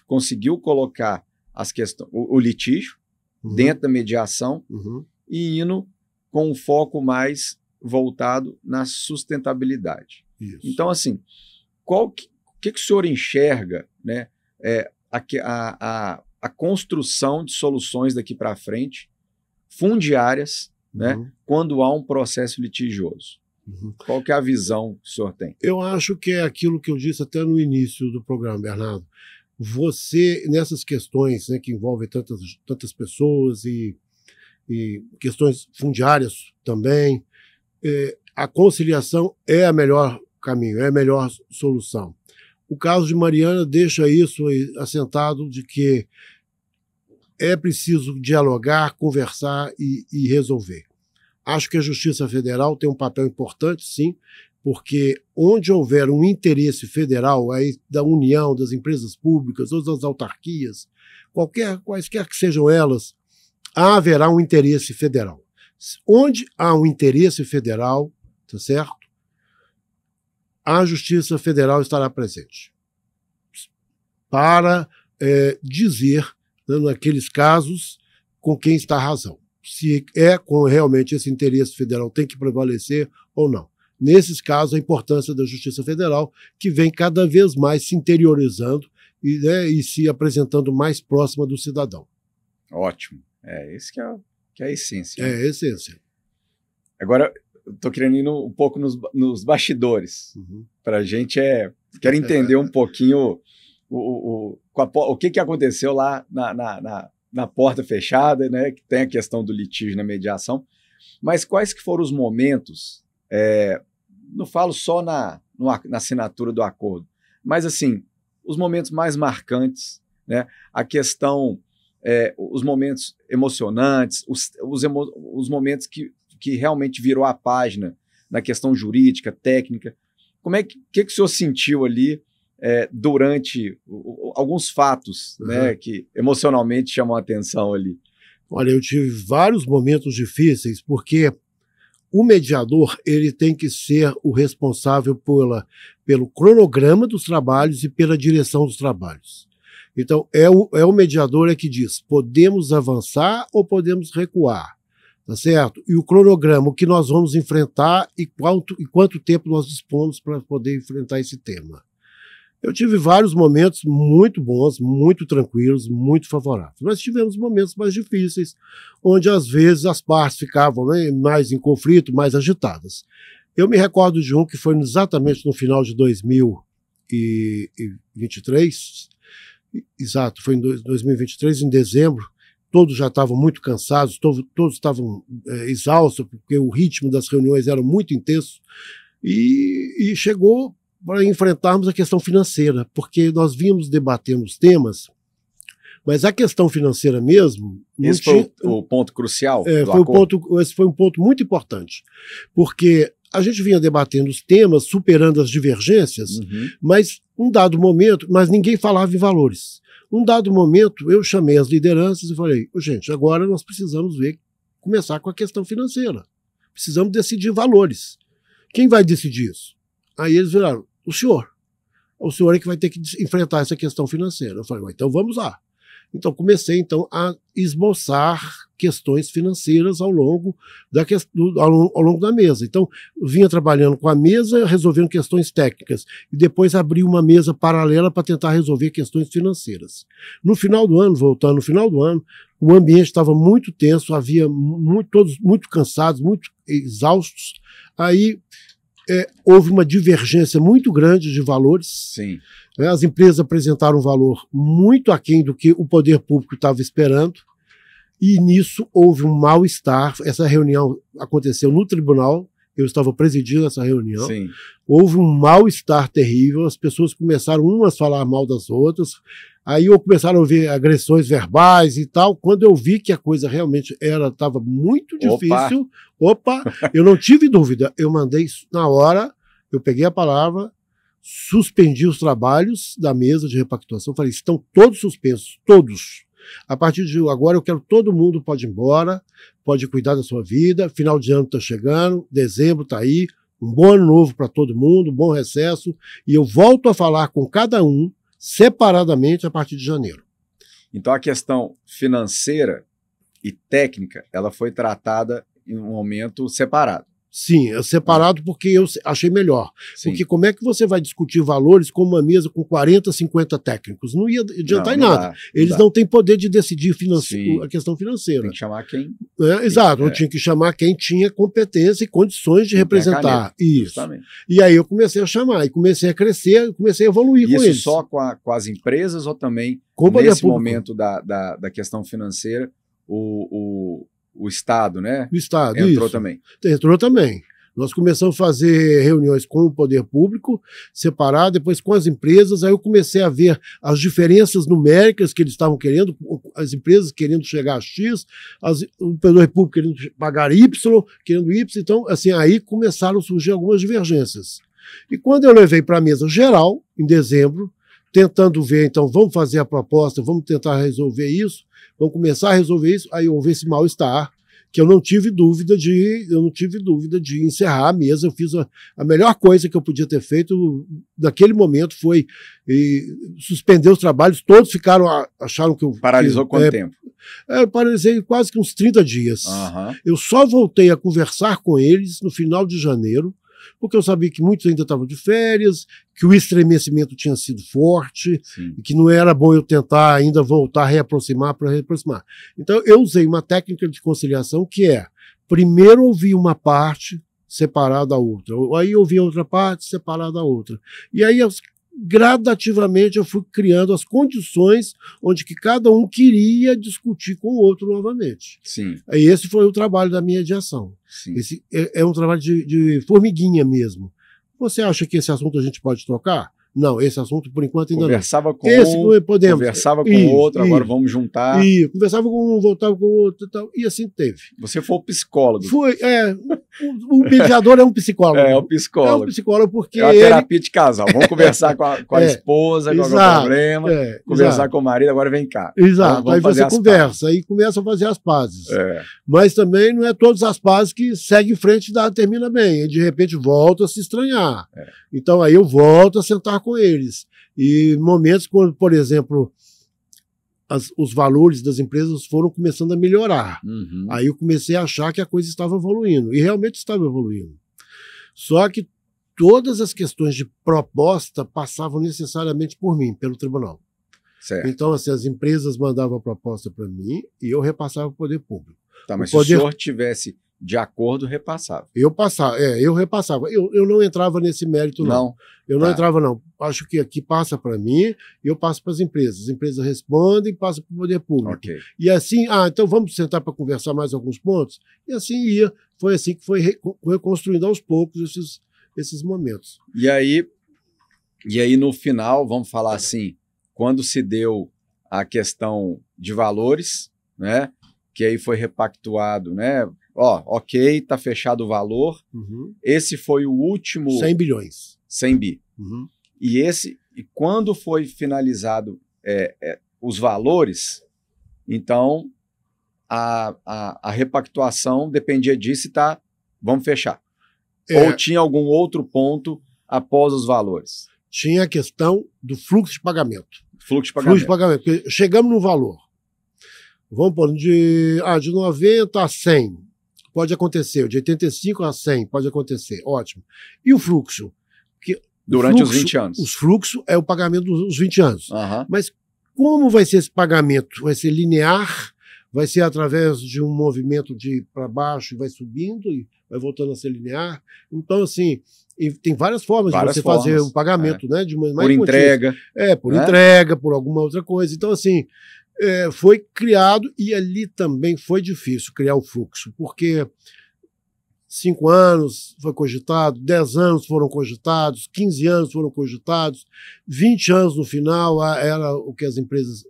conseguiu colocar o litígio dentro da mediação e indo com um foco mais voltado na sustentabilidade. Isso. Então, assim, o que o senhor enxerga, né, a construção de soluções daqui para frente, fundiárias, né, quando há um processo litigioso? Qual que é a visão que o senhor tem? Eu acho que é aquilo que eu disse até no início do programa, Bernardo. Você, nessas questões, né, que envolvem tantas pessoas e questões fundiárias também, a conciliação é o melhor caminho, é a melhor solução. O caso de Mariana deixa isso assentado de que é preciso dialogar, conversar e resolver. Acho que a Justiça Federal tem um papel importante, sim, porque onde houver um interesse federal aí da União, das empresas públicas ou das autarquias, quaisquer que sejam elas, haverá um interesse federal. Onde há um interesse federal, tá certo? A Justiça Federal estará presente para dizer, né, naqueles casos, com quem está a razão. Se realmente esse interesse federal tem que prevalecer ou não. Nesses casos, a importância da Justiça Federal, que vem cada vez mais se interiorizando e se apresentando mais próxima do cidadão. Ótimo. Isso que é a essência. É a essência. Agora, estou querendo ir um pouco nos bastidores. Para a gente quero entender um pouquinho o que aconteceu lá na porta fechada, né, que tem a questão do litígio na mediação, mas quais que foram os momentos, não falo só na assinatura do acordo, mas assim, os momentos mais marcantes, né, a questão, os momentos emocionantes, os momentos que realmente virou a página na questão jurídica, técnica. Como que o senhor sentiu ali durante alguns fatos, né, que emocionalmente chamam a atenção ali? Olha, eu tive vários momentos difíceis, porque o mediador ele tem que ser o responsável pelo cronograma dos trabalhos e pela direção dos trabalhos. Então, é o mediador que diz, podemos avançar ou podemos recuar, tá certo? E o cronograma, o que nós vamos enfrentar e quanto tempo nós dispomos para poder enfrentar esse tema. Eu tive vários momentos muito bons, muito tranquilos, muito favoráveis. Mas tivemos momentos mais difíceis, onde às vezes as partes ficavam, né, mais em conflito, mais agitadas. Eu me recordo de um que foi exatamente no final de 2023, exato, foi em 2023, em dezembro. Todos já estavam muito cansados, todos estavam exaustos, porque o ritmo das reuniões era muito intenso, e chegou para enfrentarmos a questão financeira, porque nós vínhamos debatendo os temas, mas a questão financeira mesmo... Esse foi o ponto crucial do acordo? Esse foi um ponto muito importante, porque a gente vinha debatendo os temas, superando as divergências, mas ninguém falava em valores. Um dado momento, eu chamei as lideranças e falei, gente, agora nós precisamos começar com a questão financeira. Precisamos decidir valores. Quem vai decidir isso? Aí eles viraram, o senhor é que vai ter que enfrentar essa questão financeira. Eu falei, então vamos lá. Então comecei então a esboçar questões financeiras ao longo da mesa. Então eu vinha trabalhando com a mesa, resolvendo questões técnicas, e depois abri uma mesa paralela para tentar resolver questões financeiras. No final do ano, voltando no final do ano, o ambiente estava muito tenso, havia todos muito cansados, muito exaustos. Aí houve uma divergência muito grande de valores. Sim. As empresas apresentaram um valor muito aquém do que o poder público estava esperando, e nisso houve um mal-estar. Essa reunião aconteceu no tribunal, eu estava presidindo essa reunião. Sim. Houve um mal-estar terrível, as pessoas começaram umas a falar mal das outras, aí começaram a ouvir agressões verbais e tal. Quando eu vi que a coisa realmente estava muito difícil, eu não tive dúvida, eu mandei na hora, eu peguei a palavra, suspendi os trabalhos da mesa de repactuação, falei, estão todos suspensos, todos. A partir de agora eu quero todo mundo pode ir embora, pode cuidar da sua vida, final de ano está chegando, dezembro está aí, um bom ano novo para todo mundo, um bom recesso, e eu volto a falar com cada um separadamente a partir de janeiro. Então a questão financeira e técnica, ela foi tratada em um momento separado. Sim, é separado porque eu achei melhor. Sim. Porque como é que você vai discutir valores com uma mesa com 40, 50 técnicos? Não ia adiantar em nada. Eles não têm poder de decidir a questão financeira. Tem que chamar quem... Exato, eu tinha que chamar quem tinha competência e condições de representar. Isso. Justamente. E aí eu comecei a chamar, e comecei a crescer, comecei a evoluir com eles. Isso só com as empresas ou também, nesse momento da questão financeira, o Estado, né? O Estado, entrou isso. também. Entrou também. Nós começamos a fazer reuniões com o poder público, separado, depois com as empresas. Aí eu comecei a ver as diferenças numéricas que eles estavam querendo, as empresas querendo chegar a X, o poder público querendo pagar Y, querendo Y. Então, assim, aí começaram a surgir algumas divergências. E quando eu levei para a mesa geral, em dezembro, tentando ver, então, vamos fazer a proposta, vamos tentar resolver isso, vamos começar a resolver isso, aí houve esse mal-estar, que eu não tive dúvida de encerrar a mesa. Eu fiz a melhor coisa que eu podia ter feito naquele momento foi suspender os trabalhos. Todos acharam que eu... Paralisou quanto tempo? Eu paralisei quase que uns 30 dias. Uhum. Eu só voltei a conversar com eles no final de janeiro, porque eu sabia que muitos ainda estavam de férias, que o estremecimento tinha sido forte, sim, e que não era bom eu tentar ainda voltar a reaproximar para reaproximar. Então eu usei uma técnica de conciliação que é, primeiro ouvir uma parte separada da outra, aí ouvir a outra parte separada da outra. E aí gradativamente eu fui criando as condições onde que cada um queria discutir com o outro novamente. Sim. Aí esse foi o trabalho da mediação. Sim. Esse é um trabalho de formiguinha mesmo. Você acha que esse assunto a gente pode trocar? Não, esse assunto por enquanto ainda conversava não. Com um, podemos. Conversava com o outro, agora vamos juntar. E conversava com um, voltava com o outro e tal. E assim teve. Você foi o psicólogo. Foi, o mediador é um psicólogo. É o psicólogo. É um psicólogo porque é uma terapia de casal. Vamos conversar com a esposa, com o problema, conversar com o marido, agora vem cá. Exato, vamos aí você conversa, aí começa a fazer as pazes. Mas também não é todas as pazes que seguem em frente e termina bem. E de repente volta a se estranhar. Então aí eu volto a sentar com eles. E momentos quando, por exemplo, os valores das empresas foram começando a melhorar. Uhum. Aí eu comecei a achar que a coisa estava evoluindo. E realmente estava evoluindo. Só que todas as questões de proposta passavam necessariamente por mim, pelo tribunal. Certo. Então, assim, as empresas mandavam a proposta para mim e eu repassava para o poder público. Tá, mas se o senhor tivesse de acordo, repassava. Eu repassava. Eu não entrava nesse mérito, não. Eu não entrava, não. Acho que aqui passa para mim e eu passo para as empresas. As empresas respondem e passam para o poder público. Okay. E assim, então vamos sentar para conversar mais alguns pontos? E assim ia. Foi assim que foi reconstruindo aos poucos esses momentos. E aí, no final, vamos falar assim, quando se deu a questão de valores, né? Que aí foi repactuado, né? Ok, tá fechado o valor. Uhum. Esse foi o último... 100 bilhões. 100 bi. Uhum. E quando foi finalizado os valores, então a repactuação dependia disso e vamos fechar. Ou tinha algum outro ponto após os valores? Tinha a questão do fluxo de pagamento. Fluxo de pagamento. Fluxo de pagamento. Porque chegamos no valor. Vamos pôr de 90 a 100. Pode acontecer. De 85 a 100 pode acontecer. Ótimo. E o fluxo? Durante os 20 anos. Os fluxos é o pagamento dos 20 anos. Uhum. Mas como vai ser esse pagamento? Vai ser linear? Vai ser através de um movimento de para baixo e vai subindo e vai voltando a ser linear? Então, assim, tem várias formas de você fazer um pagamento, né? Por entrega. Por entrega, por alguma outra coisa. Então, assim, foi criado e ali também foi difícil criar o fluxo, porque 5 anos foi cogitado, 10 anos foram cogitados, 15 anos foram cogitados, 20 anos no final era o que as empresas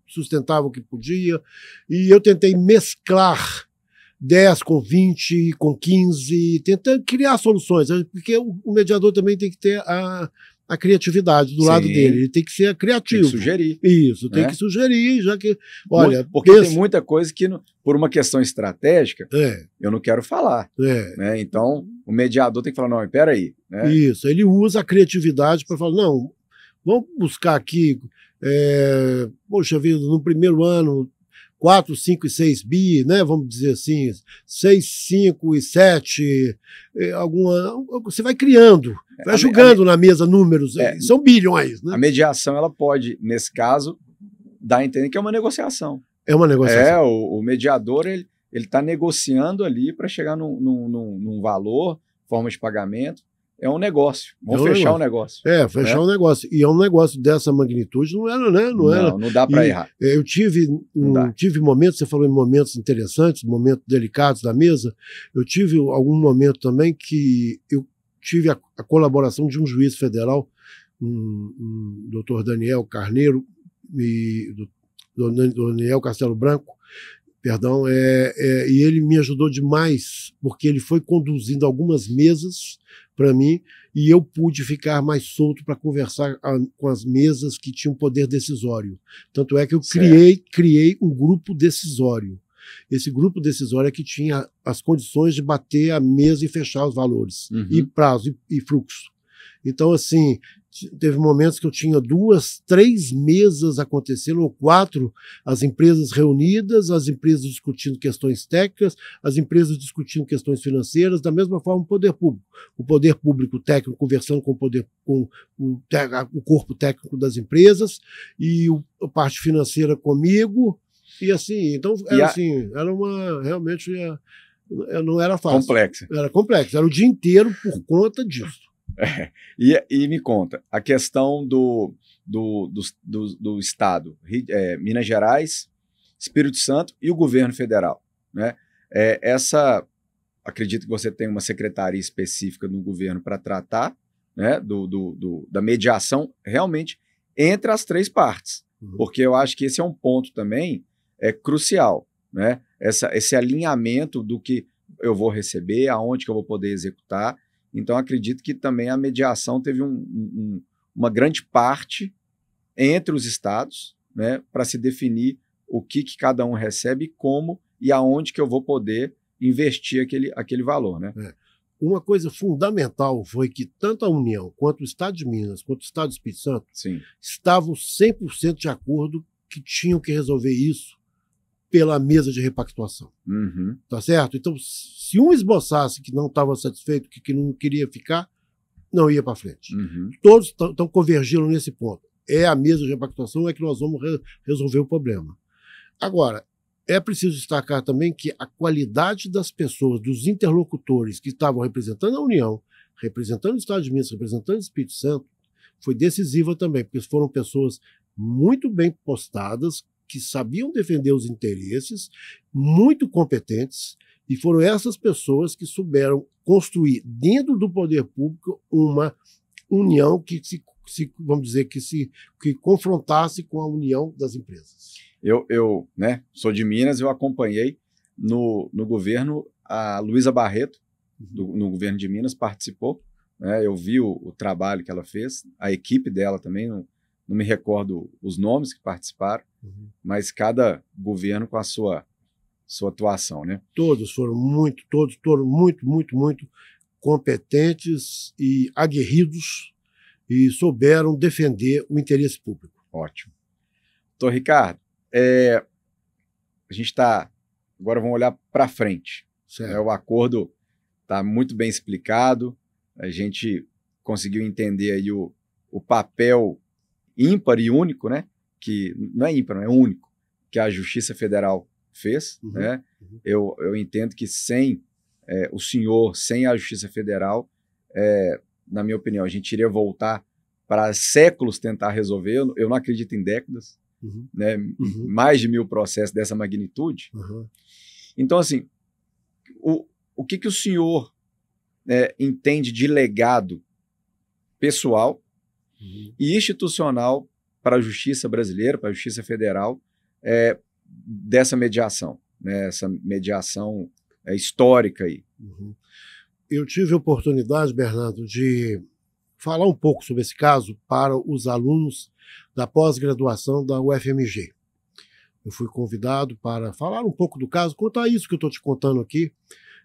sustentavam que podia, e eu tentei mesclar 10 com 20, com 15, tentando criar soluções, porque o mediador também tem que ter a criatividade do lado dele, ele tem que ser criativo. Tem que sugerir. Isso, tem que sugerir, já que, olha... Porque tem muita coisa que, por uma questão estratégica, eu não quero falar. Né? Então, o mediador tem que falar, não, espera aí. Né? Isso, ele usa a criatividade para falar, não, vamos buscar aqui, poxa vida, no primeiro ano, 4, 5 e 6 bi, né? Vamos dizer assim, 6, 5 e 7, você vai criando, vai jogando na mesa números, são bilhões. Né? A mediação, ela pode, nesse caso, dar a entender que é uma negociação. É uma negociação. O mediador, ele está negociando ali para chegar num valor, forma de pagamento. É um negócio. Vamos fechar o negócio. Fechar o negócio. E é um negócio dessa magnitude, não era, né? Não dá para errar. Eu tive momentos, você falou em momentos interessantes, momentos delicados da mesa. Eu tive algum momento também que eu tive a colaboração de um juiz federal, doutor Daniel Carneiro, e Daniel Castelo Branco, perdão, e ele me ajudou demais, porque ele foi conduzindo algumas mesas para mim e eu pude ficar mais solto para conversar com as mesas que tinham poder decisório. Tanto é que eu criei um grupo decisório. Esse grupo decisório é que tinha as condições de bater a mesa e fechar os valores, e prazo, e fluxo. Então, assim, teve momentos que eu tinha 2, 3 mesas acontecendo, ou 4, as empresas reunidas, as empresas discutindo questões técnicas, as empresas discutindo questões financeiras, da mesma forma o poder público. O poder público técnico conversando com o corpo técnico das empresas, e a parte financeira comigo, e assim, então era realmente não era fácil. Complexa. Era complexo, era o dia inteiro por conta disso. E me conta, a questão do Estado, Minas Gerais, Espírito Santo e o governo federal. Né? Acredito que você tem uma secretaria específica no governo para tratar, né, da mediação realmente entre as 3 partes. Porque eu acho que esse é um ponto também crucial. Né? Esse alinhamento do que eu vou receber, aonde que eu vou poder executar. Então, acredito que também a mediação teve uma grande parte entre os estados, né, para se definir o que cada um recebe, como e aonde que eu vou poder investir aquele valor. Né? Uma coisa fundamental foi que tanto a União, quanto o Estado de Minas, quanto o Estado do Espírito Santo, estavam 100% de acordo que tinham que resolver isso pela mesa de repactuação. Tá certo? Então, se um esboçasse que não estava satisfeito, que não queria ficar, não ia para frente. Todos estão convergindo nesse ponto. É a mesa de repactuação, é que nós vamos resolver o problema. Agora, é preciso destacar também que a qualidade das pessoas, dos interlocutores que estavam representando a União, representando o Estado de Minas, representando o Espírito Santo, foi decisiva também, porque foram pessoas muito bem postadas, que sabiam defender os interesses, muito competentes, e foram essas pessoas que souberam construir dentro do poder público uma união que vamos dizer, que confrontasse com a união das empresas. Eu sou de Minas, eu acompanhei no governo a Luísa Barreto, no governo de Minas, participou, né, eu vi o trabalho que ela fez, a equipe dela também, não me recordo os nomes que participaram, mas cada governo com a sua atuação, né? Todos foram muito competentes e aguerridos e souberam defender o interesse público. Ótimo. Doutor Ricardo, a gente está... Agora vamos olhar para frente. O acordo está muito bem explicado, a gente conseguiu entender aí o papel ímpar e único, né? Que não é ímpar, não é único, que a Justiça Federal fez. Né? Eu entendo que sem o senhor, sem a Justiça Federal, na minha opinião, a gente iria voltar para séculos tentar resolver. Eu não acredito em décadas, né? Mais de 1000 processos dessa magnitude. Então, assim, o que o senhor entende de legado pessoal e institucional para a justiça brasileira, para a Justiça Federal, dessa mediação, né? Essa mediação histórica aí? Eu tive a oportunidade, Bernardo, de falar um pouco sobre esse caso para os alunos da pós-graduação da UFMG. Eu fui convidado para falar um pouco do caso, contar isso que eu estou te contando aqui,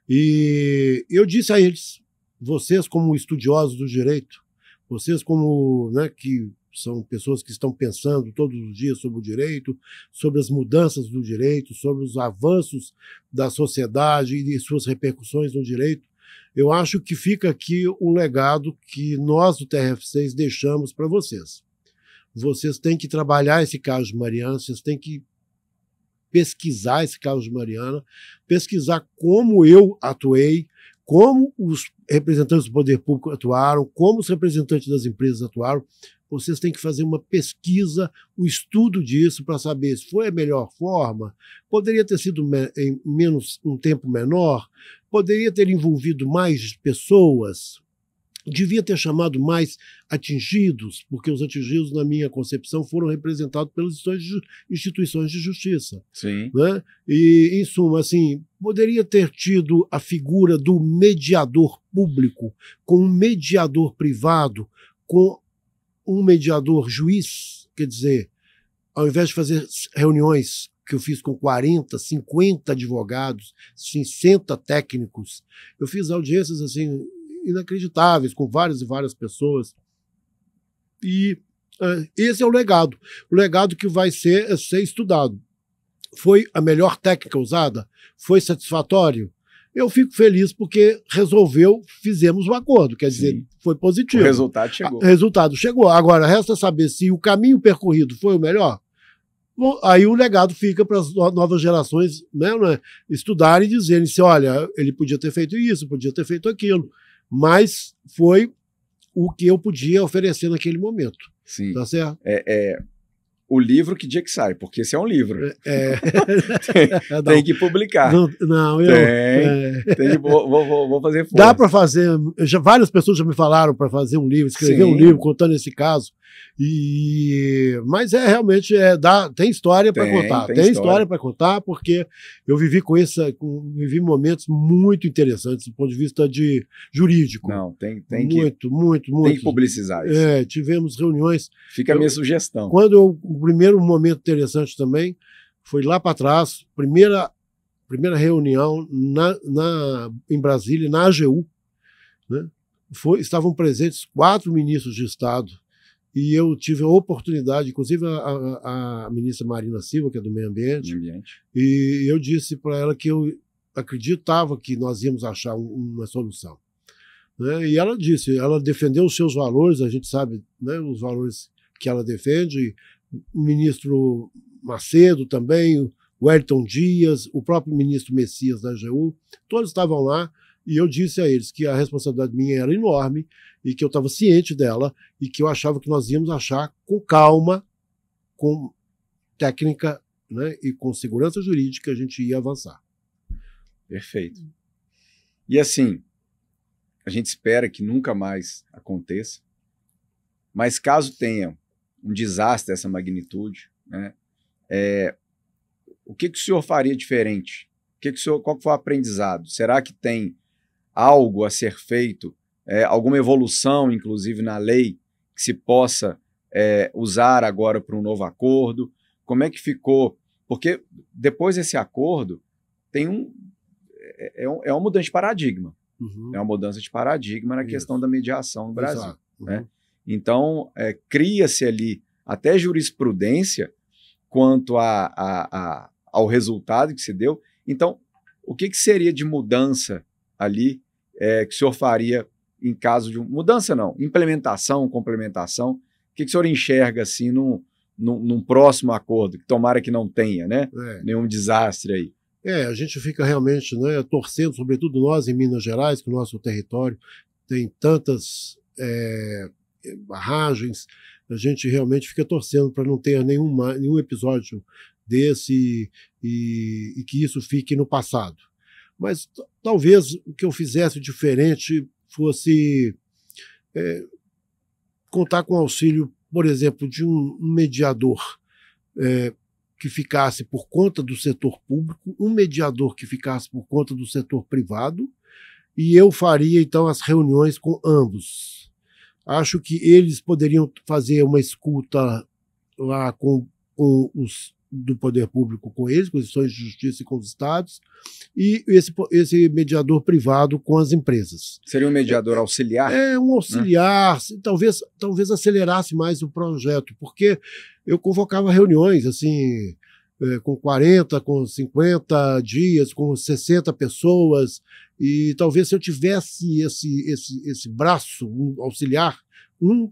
e eu disse a eles, vocês como estudiosos do direito, vocês como, né, que são pessoas que estão pensando todos os dias sobre o direito, sobre as mudanças do direito, sobre os avanços da sociedade e suas repercussões no direito, eu acho que fica aqui um legado que nós do TRF6 deixamos para vocês. Vocês têm que trabalhar esse caso de Mariana, vocês têm que pesquisar esse caso de Mariana, pesquisar como eu atuei, como os representantes do poder público atuaram, como os representantes das empresas atuaram. Vocês têm que fazer uma pesquisa, um estudo disso para saber se foi a melhor forma, poderia ter sido em um tempo menor, poderia ter envolvido mais pessoas, devia ter chamado mais atingidos, porque os atingidos, na minha concepção, foram representados pelas instituições de justiça. Sim. Né? E, em suma, assim, poderia ter tido a figura do mediador público com um mediador privado, com um mediador juiz, quer dizer, ao invés de fazer reuniões que eu fiz com 40, 50 advogados, 60 técnicos, eu fiz audiências assim inacreditáveis com várias e várias pessoas. E esse é o legado que vai ser estudado. Foi a melhor técnica usada? Foi satisfatório? Eu fico feliz porque fizemos um acordo, quer dizer, foi positivo. O resultado chegou. O resultado chegou. Agora, resta saber se o caminho percorrido foi o melhor. Bom, aí o legado fica para as novas gerações, né, estudarem e dizerem se, olha, ele podia ter feito isso, podia ter feito aquilo, mas foi o que eu podia oferecer naquele momento. Sim. Tá certo? O livro, que dia que sai? Porque esse é um livro. Tem que publicar. Vou fazer força. Dá para fazer. Várias pessoas já me falaram para fazer um livro, escrever um livro contando esse caso. Mas realmente tem história para contar. Tem história para contar, porque eu vivi vivi momentos muito interessantes do ponto de vista jurídico. Não, tem muito. Tem que publicizar isso. Tivemos reuniões. Fica a minha sugestão. O primeiro momento interessante também foi lá para trás, primeira reunião em Brasília, na AGU, né? Estavam presentes 4 ministros de Estado, e eu tive a oportunidade, inclusive a ministra Marina Silva, que é do Meio Ambiente, e eu disse para ela que eu acreditava que nós íamos achar uma solução. Né? E ela defendeu os seus valores, a gente sabe, né, os valores que ela defende, o ministro Macedo também, o Wellington Dias, o próprio ministro Messias da AGU, todos estavam lá, e eu disse a eles que a responsabilidade minha era enorme e que eu estava ciente dela e que eu achava que nós íamos achar com calma, com técnica, né, e com segurança jurídica a gente ia avançar. Perfeito. E assim, a gente espera que nunca mais aconteça, mas caso tenha um desastre dessa magnitude, né, o que o senhor faria diferente? Qual foi o aprendizado? Será que tem algo a ser feito, alguma evolução, inclusive, na lei, que se possa usar agora para um novo acordo? Como é que ficou? Porque depois desse acordo, tem uma mudança de paradigma, Uhum. É uma mudança de paradigma na Isso. questão da mediação no Brasil. Exato. Uhum. Né? Então, cria-se ali até jurisprudência quanto ao resultado que se deu. Então, o que seria de mudança ali que o senhor faria em caso de mudança, não, implementação, complementação? O que o senhor enxerga assim num próximo acordo, que tomara que não tenha, né? Nenhum desastre aí? A gente fica realmente, né, torcendo, sobretudo nós em Minas Gerais, que o nosso território tem tantas barragens, a gente realmente fica torcendo para não ter nenhum episódio desse e que isso fique no passado. Mas talvez o que eu fizesse diferente fosse contar com o auxílio, por exemplo, de um mediador que ficasse por conta do setor público, um mediador que ficasse por conta do setor privado, e eu faria, então, as reuniões com ambos. Acho que eles poderiam fazer uma escuta lá com os do poder público com eles, com as instituições de justiça e com os estados, e esse mediador privado com as empresas. Seria um mediador auxiliar? Um auxiliar, né? talvez acelerasse mais o projeto, porque eu convocava reuniões assim, com 40, com 50 dias, com 60 pessoas, e talvez se eu tivesse esse braço, um auxiliar, um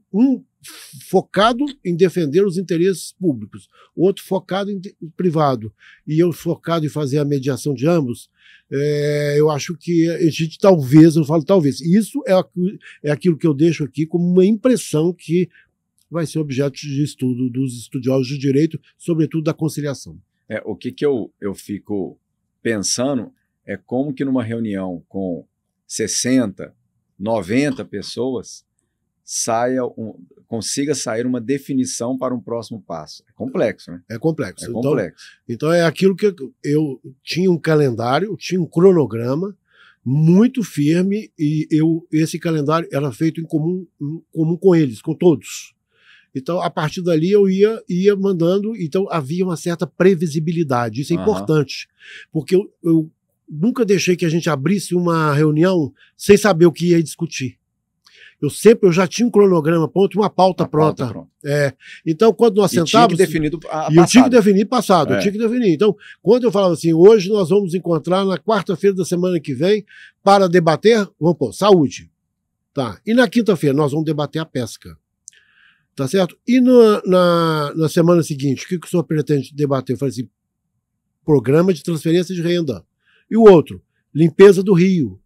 focado em defender os interesses públicos, outro focado em privado, e eu focado em fazer a mediação de ambos, eu acho que a gente eu falo talvez, isso é aquilo que eu deixo aqui como uma impressão que vai ser objeto de estudo dos estudiosos de direito, sobretudo da conciliação. O que eu fico pensando é como que numa reunião com 60, 90 pessoas consiga sair uma definição para um próximo passo. É complexo, né? É complexo. É complexo. Então é aquilo que eu tinha um calendário, tinha um cronograma muito firme, e esse calendário era feito em comum com eles, com todos. Então, a partir dali, eu ia mandando, então havia uma certa previsibilidade. Isso é importante, porque eu nunca deixei que a gente abrisse uma reunião sem saber o que ia discutir. Eu já tinha um cronograma pronto, uma pauta pronta. Então, quando nós sentávamos... tinha que definir passado. Eu tinha que definir passado, eu tinha que definir. Então, quando eu falava assim, hoje nós vamos encontrar na quarta-feira da semana que vem para debater, vamos pôr, saúde. Tá. E na quinta-feira nós vamos debater a pesca. Tá certo? E na semana seguinte, o que o senhor pretende debater? Eu falei assim, programa de transferência de renda. E o outro, limpeza do rio.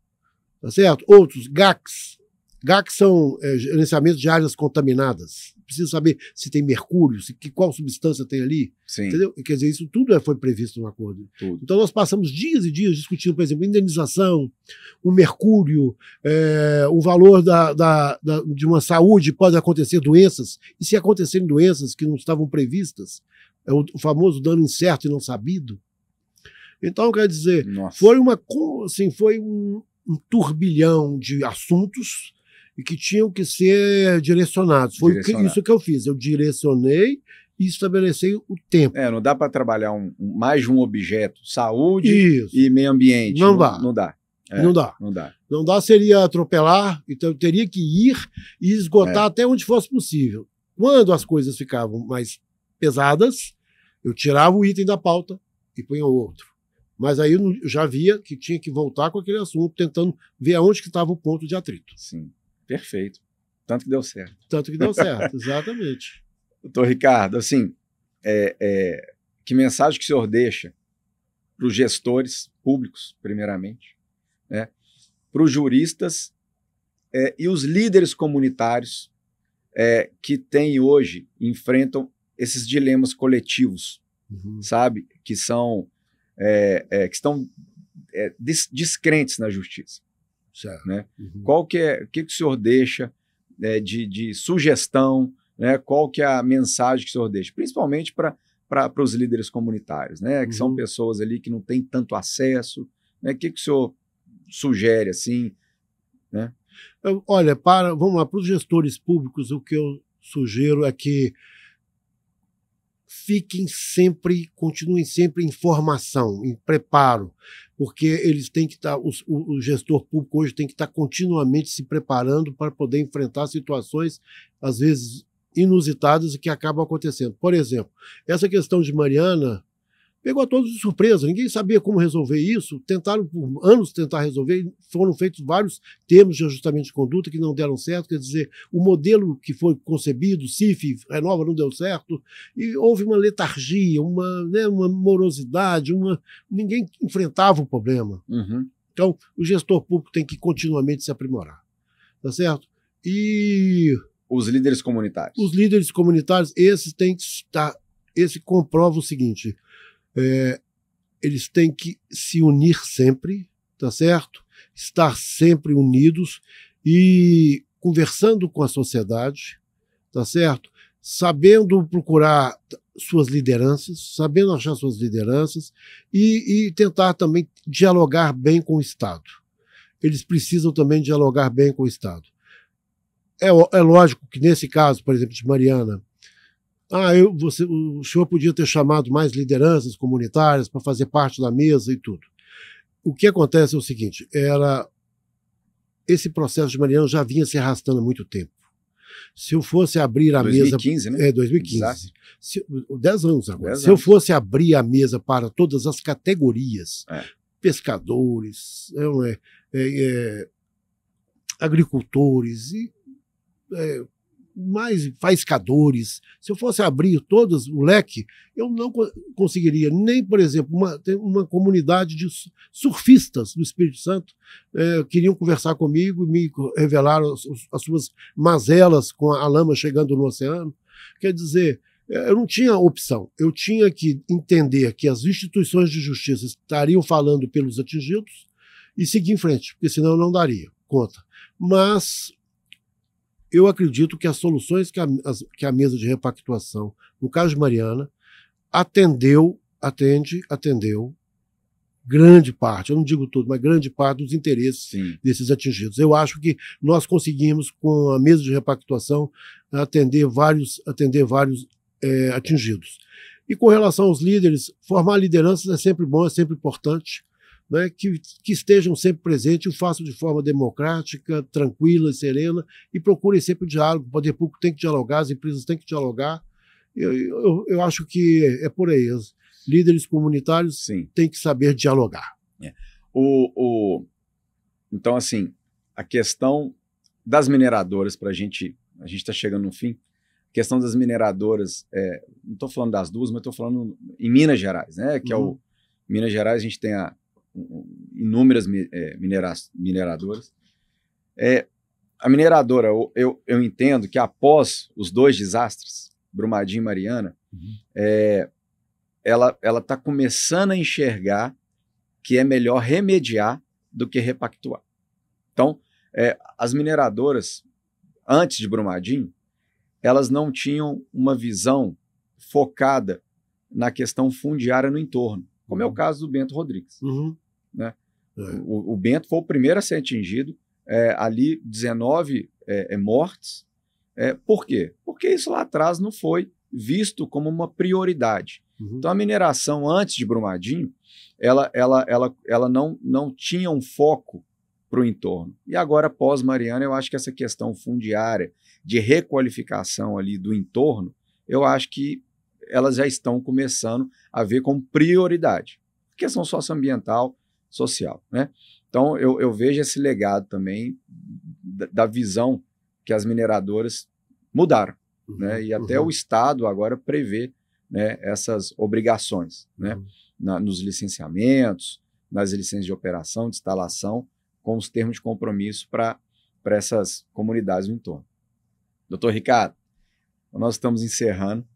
Tá certo? Outros, GACs. GACs são gerenciamentos de áreas contaminadas. Precisa saber se tem mercúrio, qual substância tem ali. Sim. Entendeu? Quer dizer, isso tudo foi previsto no acordo. Tudo. Então nós passamos dias e dias discutindo, por exemplo, indenização, o mercúrio, o valor de uma saúde, pode acontecer doenças, e se acontecerem doenças que não estavam previstas, é o famoso dano incerto e não sabido. Então, quer dizer, foi um turbilhão de assuntos e que tinham que ser direcionados. Foi isso que eu fiz. Eu direcionei e estabeleci o tempo. Não dá para trabalhar mais de um objeto, saúde e meio ambiente. Não dá. Não dá. Não dá. Não dá. Não dá seria atropelar, então eu teria que ir e esgotar até onde fosse possível. Quando as coisas ficavam mais pesadas, eu tirava o item da pauta e punha outro. Mas aí eu já via que tinha que voltar com aquele assunto, tentando ver aonde que estava o ponto de atrito. Sim, perfeito. Tanto que deu certo. Tanto que deu certo, exatamente. Doutor Ricardo, assim, que mensagem que o senhor deixa para os gestores públicos, primeiramente, né, para os juristas e os líderes comunitários que têm hoje, enfrentam esses dilemas coletivos, sabe, que estão descrentes na justiça. Certo. Né? O que o senhor deixa de sugestão, né? Qual que é a mensagem que o senhor deixa? Principalmente para os líderes comunitários, né? Que são pessoas ali que não têm tanto acesso. Né? O que o senhor sugere, assim? Né? Olha, vamos lá, para os gestores públicos, o que eu sugiro é que continuem sempre em formação, em preparo, porque eles têm que estar, o gestor público hoje tem que estar continuamente se preparando para poder enfrentar situações, às vezes, inusitadas e que acabam acontecendo. Por exemplo, essa questão de Mariana pegou a todos de surpresa, ninguém sabia como resolver isso, tentaram por anos tentar resolver, foram feitos vários termos de ajustamento de conduta que não deram certo, quer dizer, o modelo que foi concebido, CIF, Renova, não deu certo, e houve uma letargia, uma morosidade, ninguém enfrentava o problema. Uhum. Então, o gestor público tem que continuamente se aprimorar, tá certo? E os líderes comunitários? Os líderes comunitários, esses têm que estar, esse comprova o seguinte, eles têm que se unir sempre, tá certo? Estar sempre unidos e conversando com a sociedade, tá certo? Sabendo procurar suas lideranças, sabendo achar suas lideranças e tentar também dialogar bem com o Estado. Eles precisam também dialogar bem com o Estado. É lógico que nesse caso, por exemplo, de Mariana, o senhor podia ter chamado mais lideranças comunitárias para fazer parte da mesa e tudo. O que acontece é o seguinte, esse processo de Mariana já vinha se arrastando há muito tempo. Se eu fosse abrir a 2015, mesa... né? 2015. 10 anos agora. Se eu fosse abrir a mesa para todas as categorias, pescadores, agricultores e mais faiscadores, se eu fosse abrir todos o leque, eu não conseguiria nem, por exemplo, uma comunidade de surfistas do Espírito Santo queriam conversar comigo e me revelaram as suas mazelas com a lama chegando no oceano. Quer dizer, eu não tinha opção, eu tinha que entender que as instituições de justiça estariam falando pelos atingidos e seguir em frente, porque senão eu não daria conta. Mas eu acredito que as soluções que a mesa de repactuação, no caso de Mariana, atendeu grande parte, eu não digo tudo, mas grande parte dos interesses desses atingidos. Eu acho que nós conseguimos, com a mesa de repactuação, atender vários atingidos. E com relação aos líderes, formar lideranças é sempre bom, é sempre importante, né, que estejam sempre presentes, o façam de forma democrática, tranquila e serena, e procurem sempre o diálogo. O poder público tem que dialogar, as empresas têm que dialogar. Eu acho que é por aí. Os líderes comunitários têm que saber dialogar. Então, assim, a questão das mineradoras, a gente está chegando no fim, a questão das mineradoras, não estou falando das duas, mas estou falando em Minas Gerais, né, que Minas Gerais a gente tem inúmeras mineradoras. A mineradora, eu entendo que após os dois desastres, Brumadinho e Mariana, ela está começando a enxergar que é melhor remediar do que repactuar. Então, as mineradoras, antes de Brumadinho, elas não tinham uma visão focada na questão fundiária no entorno, como é o caso do Bento Rodrigues. Né? O Bento foi o primeiro a ser atingido, ali 19 mortes. Por quê? Porque isso lá atrás não foi visto como uma prioridade. Então a mineração antes de Brumadinho, ela não tinha um foco para o entorno. E agora, pós-Mariana, eu acho que essa questão fundiária, de requalificação ali do entorno, eu acho que elas já estão começando a ver como prioridade. Questão socioambiental, social, né? Então, eu vejo esse legado também da visão que as mineradoras mudaram, né? E até o Estado agora prevê, né, essas obrigações, né? Nos licenciamentos, nas licenças de operação, de instalação, com os termos de compromisso para essas comunidades no entorno. Doutor Ricardo, nós estamos encerrando.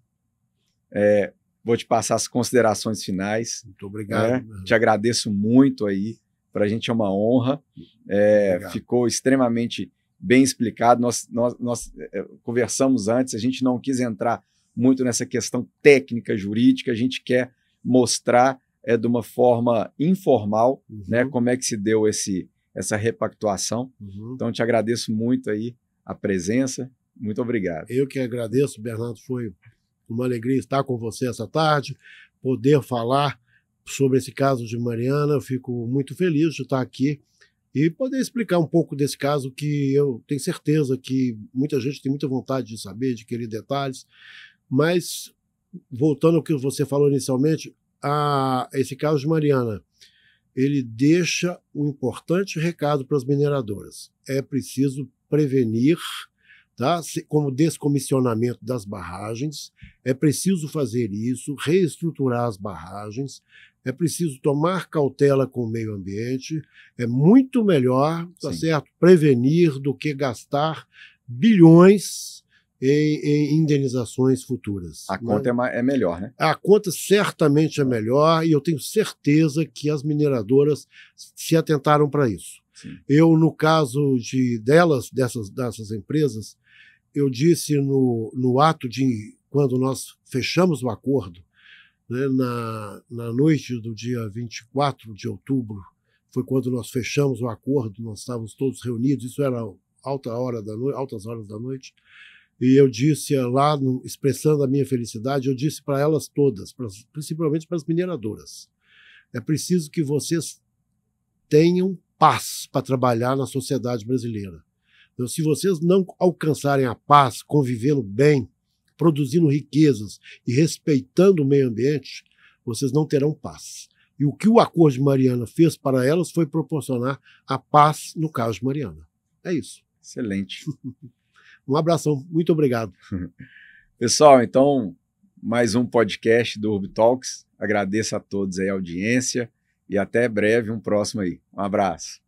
Vou te passar as considerações finais. Muito obrigado. Te agradeço muito aí. Para a gente é uma honra. Ficou extremamente bem explicado. Nós conversamos antes, a gente não quis entrar muito nessa questão técnica, jurídica. A gente quer mostrar de uma forma informal, né, como é que se deu essa repactuação. Então, te agradeço muito aí a presença. Muito obrigado. Eu que agradeço, Bernardo. Foi uma alegria estar com você essa tarde, poder falar sobre esse caso de Mariana. Eu fico muito feliz de estar aqui e poder explicar um pouco desse caso, que eu tenho certeza que muita gente tem muita vontade de saber, de querer detalhes. Mas, voltando ao que você falou inicialmente, esse caso de Mariana, ele deixa um importante recado para as mineradoras. É preciso prevenir, tá? Como descomissionamento das barragens, é preciso fazer isso, reestruturar as barragens, é preciso tomar cautela com o meio ambiente, é muito melhor, tá certo, prevenir do que gastar bilhões em indenizações futuras. A conta é melhor, né? A conta certamente é melhor, e eu tenho certeza que as mineradoras se atentaram para isso. Sim. Eu, no caso dessas empresas, eu disse no ato de quando nós fechamos o acordo, né, na noite do dia 24 de outubro, foi quando nós fechamos o acordo, nós estávamos todos reunidos, isso era altas horas da noite, e eu disse lá, expressando a minha felicidade, eu disse para elas todas, principalmente para as mineradoras, é preciso que vocês tenham paz para trabalhar na sociedade brasileira. Então, se vocês não alcançarem a paz, convivendo bem, produzindo riquezas e respeitando o meio ambiente, vocês não terão paz. E o que o Acordo de Mariana fez para elas foi proporcionar a paz no caso de Mariana. É isso. Excelente. Um abração, muito obrigado. Pessoal, então, mais um podcast do Urb Talks. Agradeço a todos aí a audiência e até breve, um próximo aí. Um abraço.